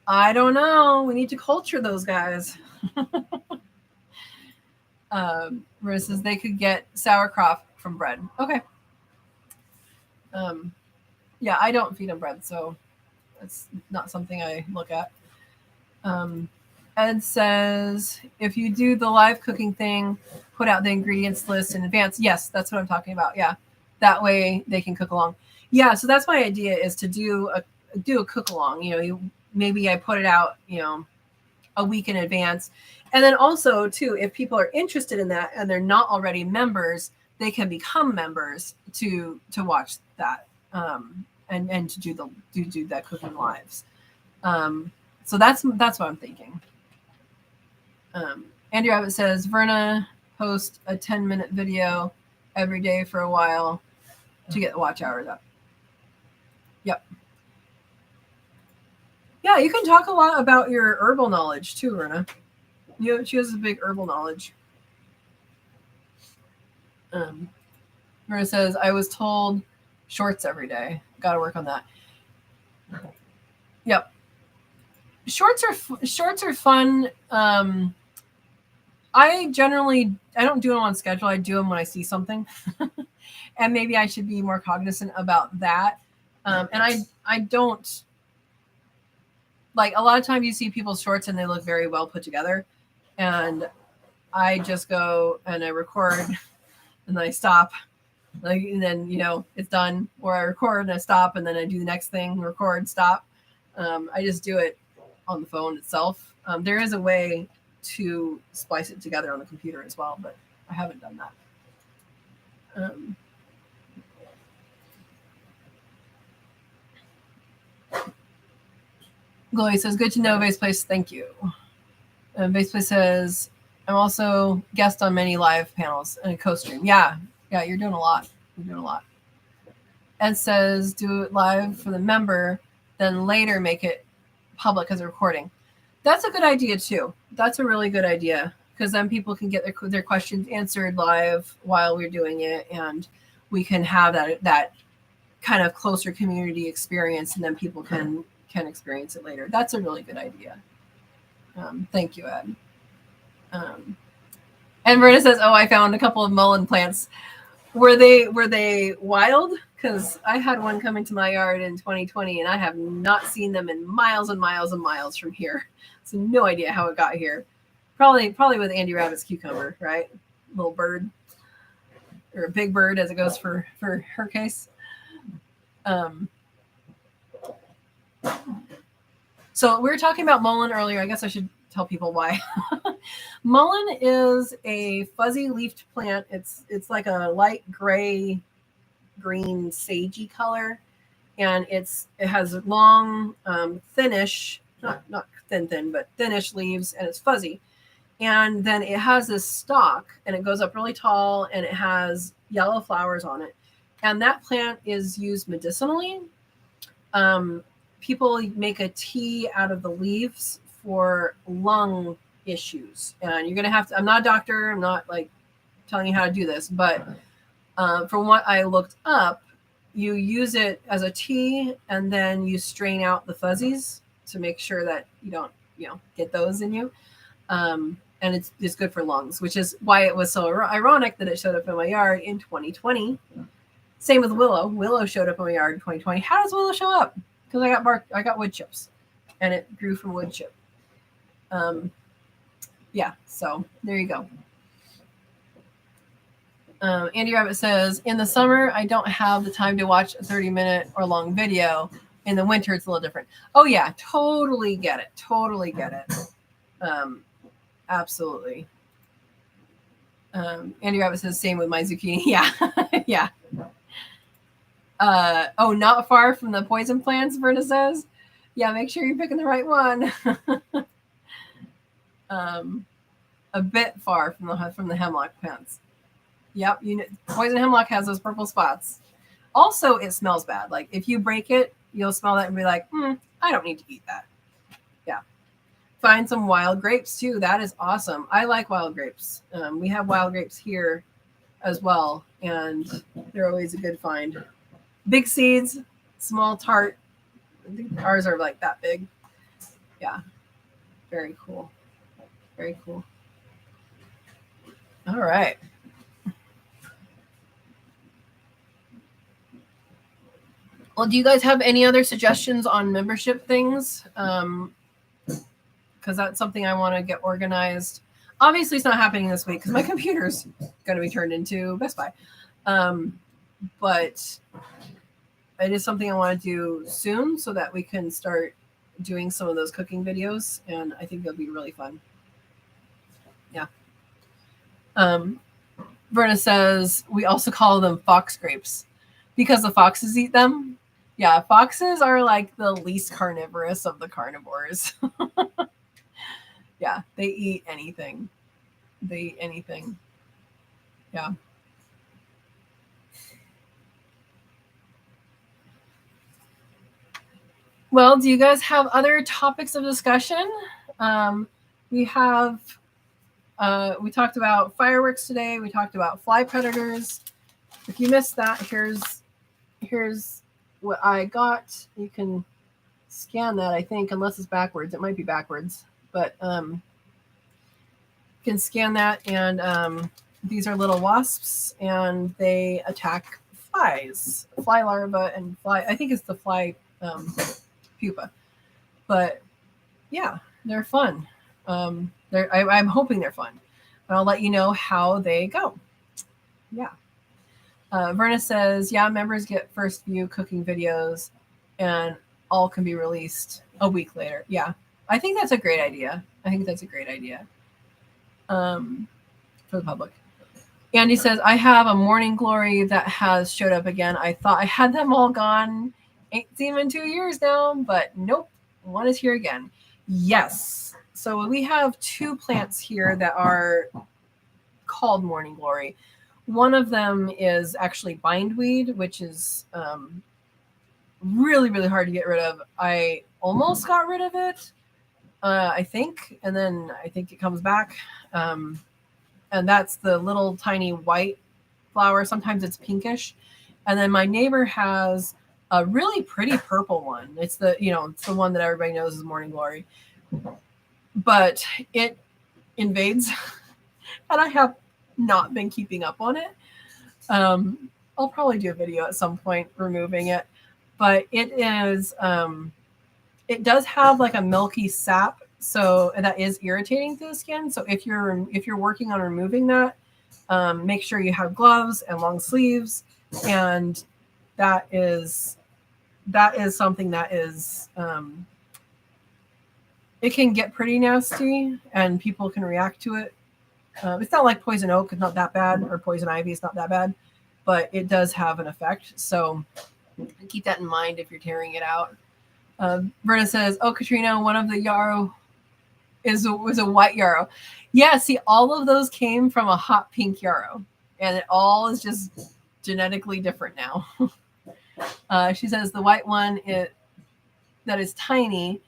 I don't know. We need to culture those guys. Marissa says they could get sauerkraut from bread. Okay. Yeah, I don't feed them bread, so that's not something I look at. Ed says, if you do the live cooking thing, put out the ingredients list in advance. Yes, that's what I'm talking about. Yeah. That way they can cook along. Yeah, so that's my idea, is to do a cook along. Maybe I put it out, a week in advance. And then also too, if people are interested in that and they're not already members, they can become members to watch that and to do that cooking lives. So that's what I'm thinking. Andy Rabbit says, Verna post a 10-minute video every day for a while to get the watch hours up. Yep. Yeah, you can talk a lot about your herbal knowledge too, Verna. She has a big herbal knowledge. Verna says, I was told shorts every day. Got to work on that. Yep. Shorts are fun. I don't do them on schedule. I do them when I see something. And maybe I should be more cognizant about that. And I don't, like, a lot of times you see people's shorts and they look very well put together. And I just go and I record and then I stop. And then, it's done. Or I record and I stop and then I do the next thing, record, stop. I just do it on the phone itself. There is a way to splice it together on the computer as well, but I haven't done that. Chloe says, good to know, Base Place. Thank you. Base Place says, I'm also guest on many live panels and a co-stream. Yeah, you're doing a lot. Ed says, do it live for the member, then later make it public as a recording. That's a good idea too. That's a really good idea, because then people can get their questions answered live while we're doing it, and we can have that kind of closer community experience, and then people can experience it later. That's a really good idea. Thank you, Ed. And Verna says, oh, I found a couple of mullein plants. Were they wild? Because I had one come into my yard in 2020, and I have not seen them in miles and miles and miles from here. So no idea how it got here. Probably with Andy Rabbit's cucumber, right? Little bird, or a big bird, as it goes for her case. So we were talking about mullein earlier. I guess I should tell people why. Mullein is a fuzzy leafed plant. It's like a light gray, green, sagey color, and it has long, thinnish, not thin, but thinnish leaves, and it's fuzzy. And then it has this stalk, and it goes up really tall, and it has yellow flowers on it. And that plant is used medicinally. People make a tea out of the leaves for lung issues. And you're going to have to, I'm not a doctor, I'm not like telling you how to do this, but from what I looked up, you use it as a tea, and then you strain out the fuzzies to make sure that you don't, get those in you. and it's good for lungs, which is why it was so ironic that it showed up in my yard in 2020. Same with willow. Willow showed up in my yard in 2020. How does willow show up? Because I got wood chips, and it grew from wood chip. Yeah, so there you go. Andy Rabbit says, in the summer, I don't have the time to watch a 30-minute or long video. In the winter, it's a little different. Oh, yeah, totally get it. Totally get it. Absolutely. Andy Rabbit says, same with my zucchini. Yeah, yeah. Oh, not far from the poison plants, Verna says. Yeah, make sure you're picking the right one. A bit far from the hemlock plants. Yep, poison hemlock has those purple spots. Also, it smells bad. Like if you break it, you'll smell that and be like, I don't need to eat that. Yeah. Find some wild grapes too. That is awesome. I like wild grapes. We have wild grapes here as well, and they're always a good find. Big seeds, small tart. I think ours are like that big. Yeah. Very cool. Very cool. All right. Well, do you guys have any other suggestions on membership things? Because that's something I want to get organized. Obviously, it's not happening this week because my computer's going to be turned into Best Buy. But it is something I want to do soon so that we can start doing some of those cooking videos. And I think they'll be really fun. Yeah. Verna says, we also call them fox grapes because the foxes eat them. Yeah, foxes are like the least carnivorous of the carnivores. Yeah, they eat anything. They eat anything. Yeah. Well, do you guys have other topics of discussion? We talked about fireworks today. We talked about fly predators. If you missed that, here's what I got. You can scan that, I think, unless it's backwards. It might be backwards, but you can scan that, and these are little wasps, and they attack flies, fly larvae, and fly. I think it's the fly pupa, but yeah, they're fun. I'm hoping they're fun, and I'll let you know how they go. Yeah. Verna says, yeah, members get first view cooking videos and all can be released a week later. Yeah, I think that's a great idea. For the public. Andy says, I have a morning glory that has showed up again. I thought I had them all gone. Ain't seen them in 2 years now, but nope, one is here again. Yes. So we have 2 plants here that are called morning glory. One of them is actually bindweed, which is really, really hard to get rid of. I almost got rid of it, I think, and then I think it comes back. And that's the little tiny white flower. Sometimes it's pinkish. And then my neighbor has a really pretty purple one. It's the one that everybody knows is morning glory. But it invades, and I have not been keeping up on it. I'll probably do a video at some point removing it, but it is it does have like a milky sap, so that is irritating to the skin. So if you're working on removing that, make sure you have gloves and long sleeves, and that is something that is it can get pretty nasty and people can react to it. It's not like poison oak, it's not that bad, or poison ivy, it's not that bad, but it does have an effect. So keep that in mind if you're tearing it out. Verna says, oh, Katrina, one of the yarrow was a white yarrow. Yeah, see, all of those came from a hot pink yarrow, and it all is just genetically different now. She says the white one that is tiny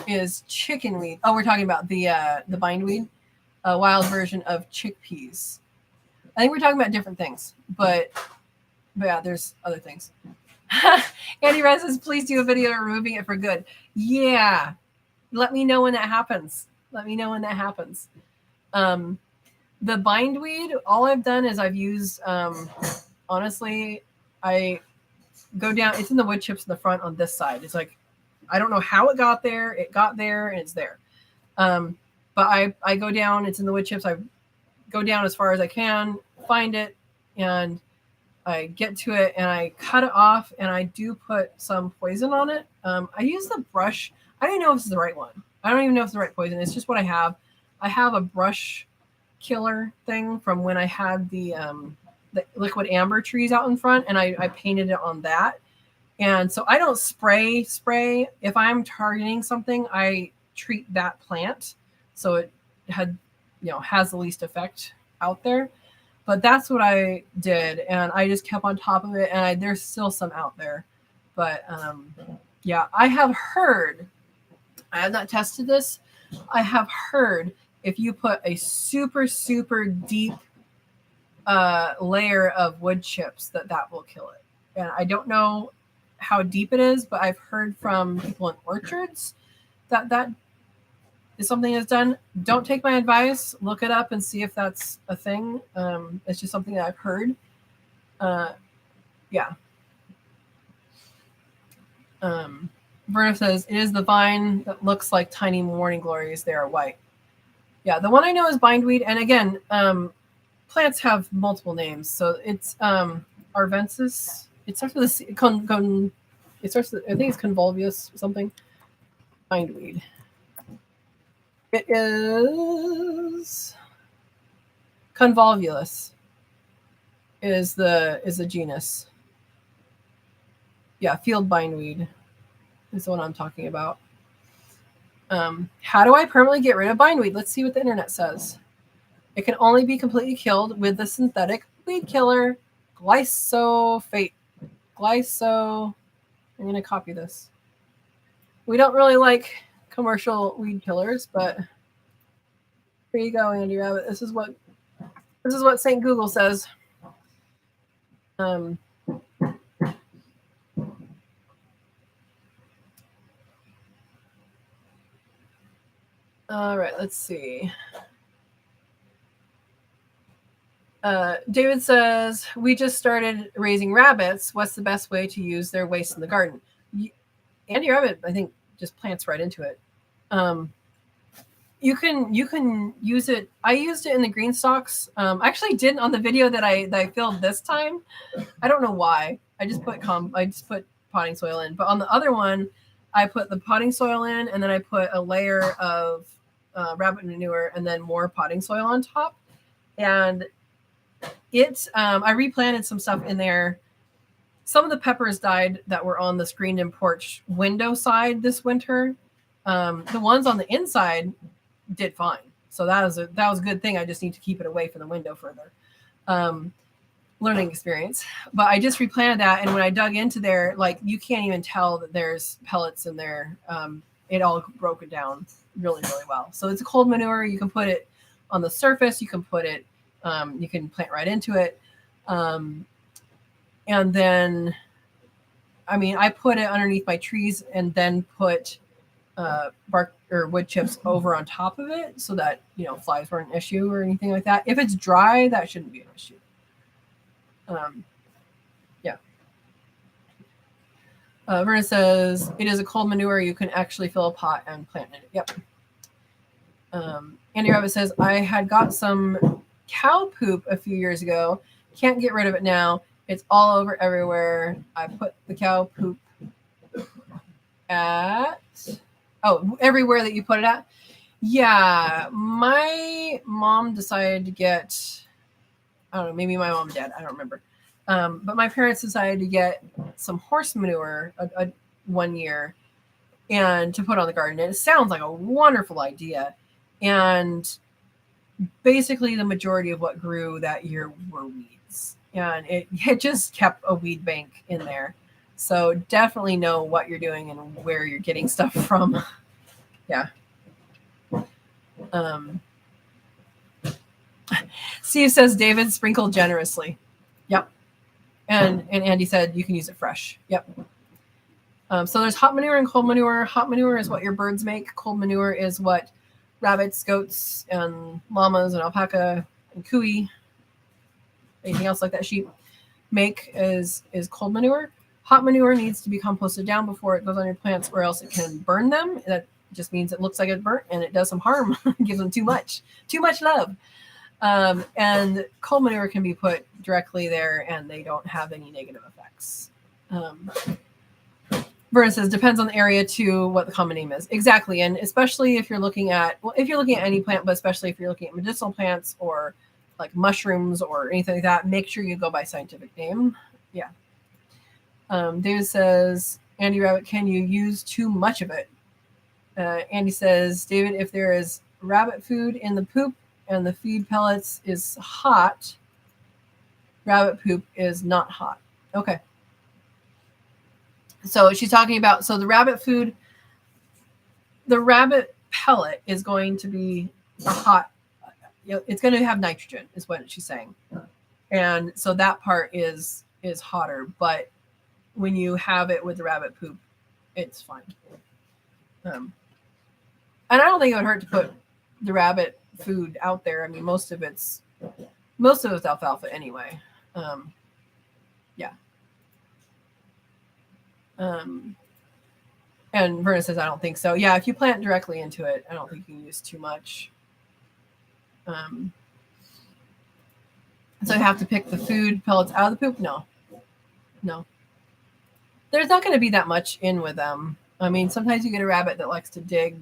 is chickenweed. Oh, we're talking about the bindweed. A wild version of chickpeas. I think we're talking about different things, but yeah, there's other things. Andy Red says, please do a video removing it for good. Yeah. Let me know when that happens. The bindweed, all I've done is I've used, honestly, I go down, it's in the wood chips in the front on this side. It's like, I don't know how it got there. It got there and it's there. But I go down, it's in the wood chips. I go down as far as I can, find it, and I get to it and I cut it off, and I do put some poison on it. I use the brush. I don't even know if it's the right one. I don't even know if it's the right poison. It's just what I have. I have a brush killer thing from when I had the liquid amber trees out in front, and I painted it on that. And so I don't spray. If I'm targeting something, I treat that plant so it has the least effect out there. But that's what I did, and I just kept on top of it, and there's still some out there. But yeah, I have heard, I have not tested this, I have heard if you put a super, super deep layer of wood chips, that will kill it. And I don't know how deep it is, but I've heard from people in orchards that is something that's done. Don't take my advice. Look it up and see if that's a thing. It's just something that I've heard. Yeah. Verna says, it is the vine that looks like tiny morning glories. They are white. Yeah, the one I know is bindweed. And again, plants have multiple names. So it's arvensis. It starts with a C. It starts with, I think it's convolvulus or something. Bindweed. It is convolvulus. Is the genus. Yeah, field bindweed is the one I'm talking about. How do I permanently get rid of bindweed? Let's see what the internet says. It can only be completely killed with the synthetic weed killer, glyphosate. I'm going to copy this. We don't really like commercial weed killers, but here you go, Andy Rabbit. This is what St. Google says. All right, let's see. David says, we just started raising rabbits. What's the best way to use their waste in the garden? Andy Rabbit, I think, just plants right into it. You can use it. I used it in the green stalks. I actually didn't on the video that I filmed this time. I don't know why. I just put potting soil in. But on the other one, I put the potting soil in, and then I put a layer of rabbit manure and then more potting soil on top. And I replanted some stuff in there. Some of the peppers died that were on the screened-in porch window side this winter. The ones on the inside did fine. So that was a good thing. I just need to keep it away from the window further. Learning experience. But I just replanted that, and when I dug into there, like, you can't even tell that there's pellets in there. It all broke down really, really well. So it's a cold manure. You can put it on the surface. You can put it, you can plant right into it. And then, I mean, I put it underneath my trees and then put bark or wood chips over on top of it so that, flies weren't an issue or anything like that. If it's dry, that shouldn't be an issue. Yeah. Verna says, it is a cold manure. You can actually fill a pot and plant in it. Yep. Andy Rabbit says, I had got some cow poop a few years ago. Can't get rid of it now. It's all over everywhere. I put the cow poop everywhere that you put it at. Yeah, my mom decided to get, I don't know, maybe my mom and dad, I don't remember. But my parents decided to get some horse manure one year and to put on the garden. And it sounds like a wonderful idea. And basically the majority of what grew that year were weeds. And it just kept a weed bank in there. So definitely know what you're doing and where you're getting stuff from. Yeah. Steve says, David, sprinkle generously. Yep. And Andy said you can use it fresh. Yep. So there's hot manure and cold manure. Hot manure is what your birds make. Cold manure is what rabbits, goats, and llamas, and alpaca, and cuy, anything else like that, sheep, make is cold manure. Hot manure needs to be composted down before it goes on your plants, or else it can burn them. That just means it looks like it's burnt, and it does some harm. It gives them too much love. And cold manure can be put directly there, and they don't have any negative effects. Vernon says, depends on the area too, what the common name is. Exactly. And especially if you're looking at, any plant, but especially if you're looking at medicinal plants or like mushrooms or anything like that, make sure you go by scientific name. Yeah. David says, Andy Rabbit, can you use too much of it? Andy says, David, if there is rabbit food in the poop and the feed pellets is hot, rabbit poop is not hot. Okay. So she's talking about, the rabbit food, the rabbit pellet is going to be a hot, it's going to have nitrogen is what she's saying. And so that part is hotter, but when you have it with the rabbit poop, it's fine. And I don't think it would hurt to put the rabbit food out there. I mean, most of it's alfalfa anyway. Yeah. And Verna says, I don't think so. Yeah, if you plant directly into it, I don't think you can use too much. So you have to pick the food pellets out of the poop? No. There's not going to be that much in with them. I mean, sometimes you get a rabbit that likes to dig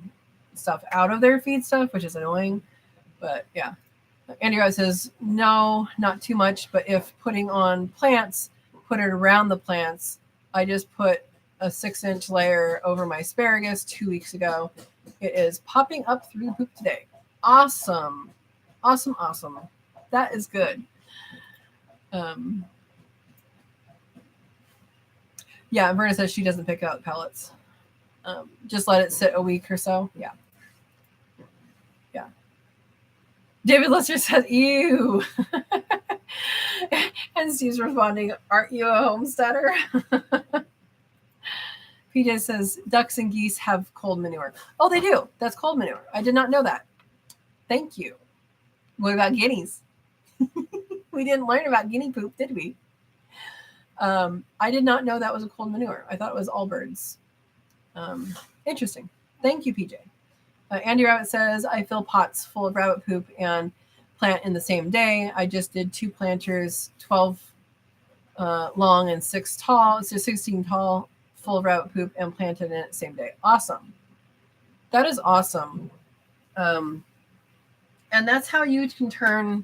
stuff out of their feed stuff, which is annoying. But yeah. Andy Rose says, no, not too much. But if putting on plants, put it around the plants. I just put a 6-inch layer over my asparagus 2 weeks ago. It is popping up through the poop today. Awesome. That is good. Yeah, Verna says she doesn't pick out pellets. Just let it sit a week or so. Yeah. David Lister says, ew. And Steve's responding, aren't you a homesteader? PJ says, ducks and geese have cold manure. Oh, they do. That's cold manure. I did not know that. Thank you. What about guineas? We didn't learn about guinea poop, did we? I did not know that was a cold manure. I thought it was all birds. Interesting. Thank you, PJ. Andy Rabbit says, I fill pots full of rabbit poop and plant in the same day. I just did 2 planters, 12 long and 6 tall. So 16 tall, full of rabbit poop, and planted in it the same day. Awesome. That is awesome. And that's how you can turn,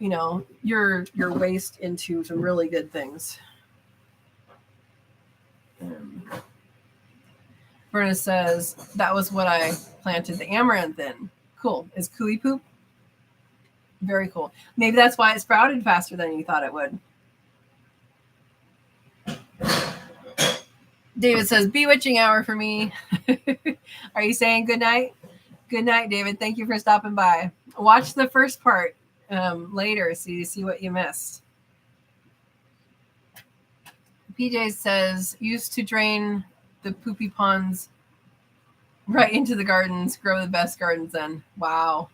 your waste into some really good things. Verna says, that was what I planted the amaranth in. Cool. Is cuy poop? Very cool. Maybe that's why it sprouted faster than you thought it would. David says, bewitching hour for me. Are you saying good night? Good night, David. Thank you for stopping by. Watch the first part later so you see what you missed. PJ says, used to drain the poopy ponds right into the gardens, grow the best gardens then. Wow.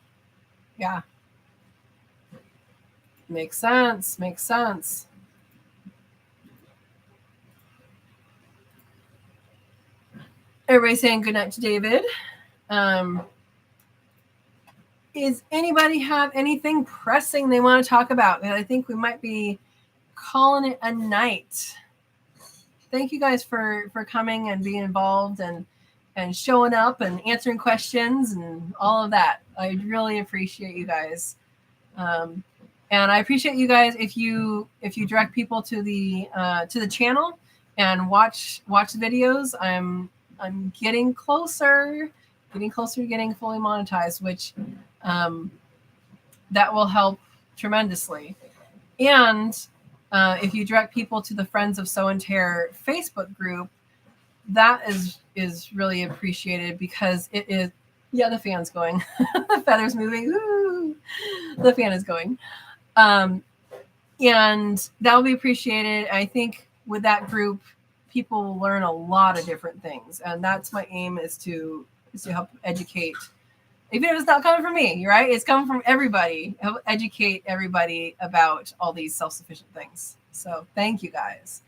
Yeah. Makes sense. Everybody's saying good night to David. Does anybody have anything pressing they want to talk about? And I think we might be calling it a night. Thank you guys for coming and being involved and showing up and answering questions and all of that. I really appreciate you guys. And I appreciate you guys if you direct people to the channel and watch the videos. I'm getting closer to getting fully monetized, which that will help tremendously. And if you direct people to the Friends of Sow and Tare Facebook group, that is really appreciated because it is, the fan's going. The feather's moving. Ooh, the fan is going. And that will be appreciated. I think with that group, people will learn a lot of different things. And that's my aim, is to help educate Even if it's not coming from me, right? It's coming from everybody. Help educate everybody about all these self-sufficient things. So thank you guys.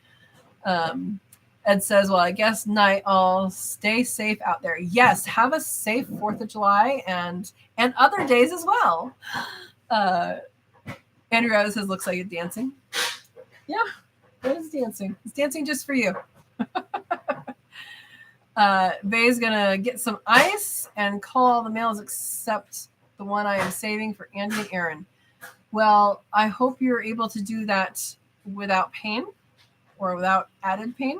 Ed says, well, I guess night all. Stay safe out there. Yes, have a safe 4th of July and other days as well. Andrew Rose says, looks like it's dancing. Yeah, it is dancing. It's dancing just for you. Bay's gonna get some ice and call all the males except the one I am saving for Andy and Aaron. Well, I hope you're able to do that without pain or without added pain.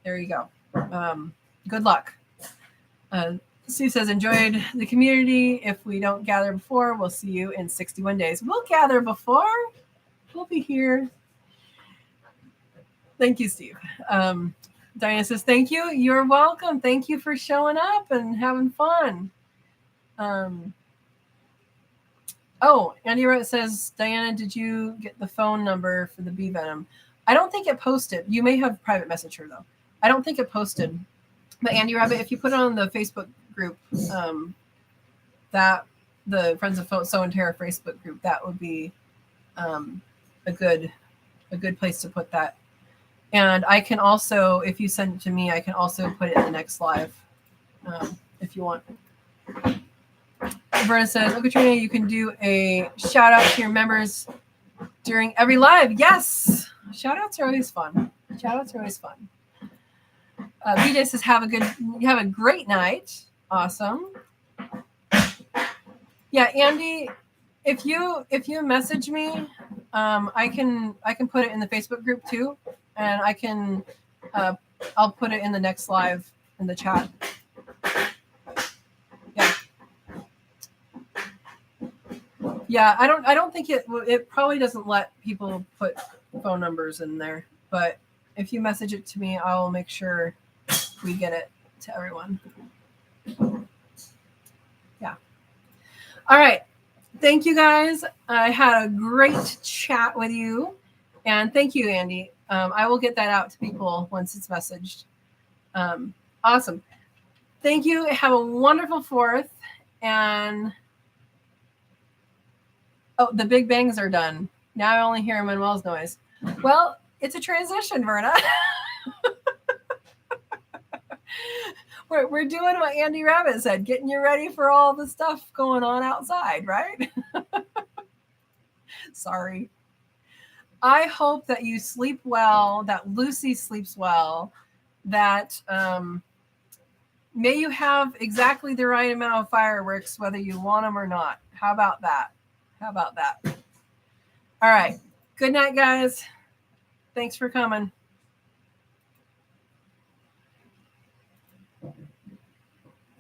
There you go. Good luck. Sue says, enjoyed the community. If we don't gather before, we'll see you in 61 days. We'll gather before. We'll be here. Thank you, Steve. Diana says, thank you. You're welcome. Thank you for showing up and having fun. Oh, Andy Wright says, Diana, did you get the phone number for the bee venom? I don't think it posted. You may have private message her, though. I don't think it posted. But Andy Rabbit, if you put it on the Facebook group, that the Friends of Sow and Tare Facebook group, that would be a good place to put that. And I can also, if you send it to me, I can also put it in the next live if you want. Verna says, oh, Katrina, you can do a shout out to your members during every live. Yes, shout outs are always fun. Shout outs are always fun. BJ says, have a great night. Awesome. Yeah, Andy, if you message me, I can put it in the Facebook group too, and I can I'll put it in the next live in the chat. Yeah, I don't think it probably doesn't let people put phone numbers in there, but if you message it to me, I will make sure we get it to everyone. Yeah. All right. Thank you guys. I had a great chat with you, and thank you, Andy. I will get that out to people once it's messaged. Awesome. Thank you. Have a wonderful 4th, and oh, the Big Bangs are done. Now I only hear Manuel's noise. Well, it's a transition, Verna. We're doing what Andy Rabbit said, getting you ready for all the stuff going on outside, right? Sorry. I hope that you sleep well, that Lucy sleeps well, that may you have exactly the right amount of fireworks, whether you want them or not. How about that? All right. Good night, guys. Thanks for coming.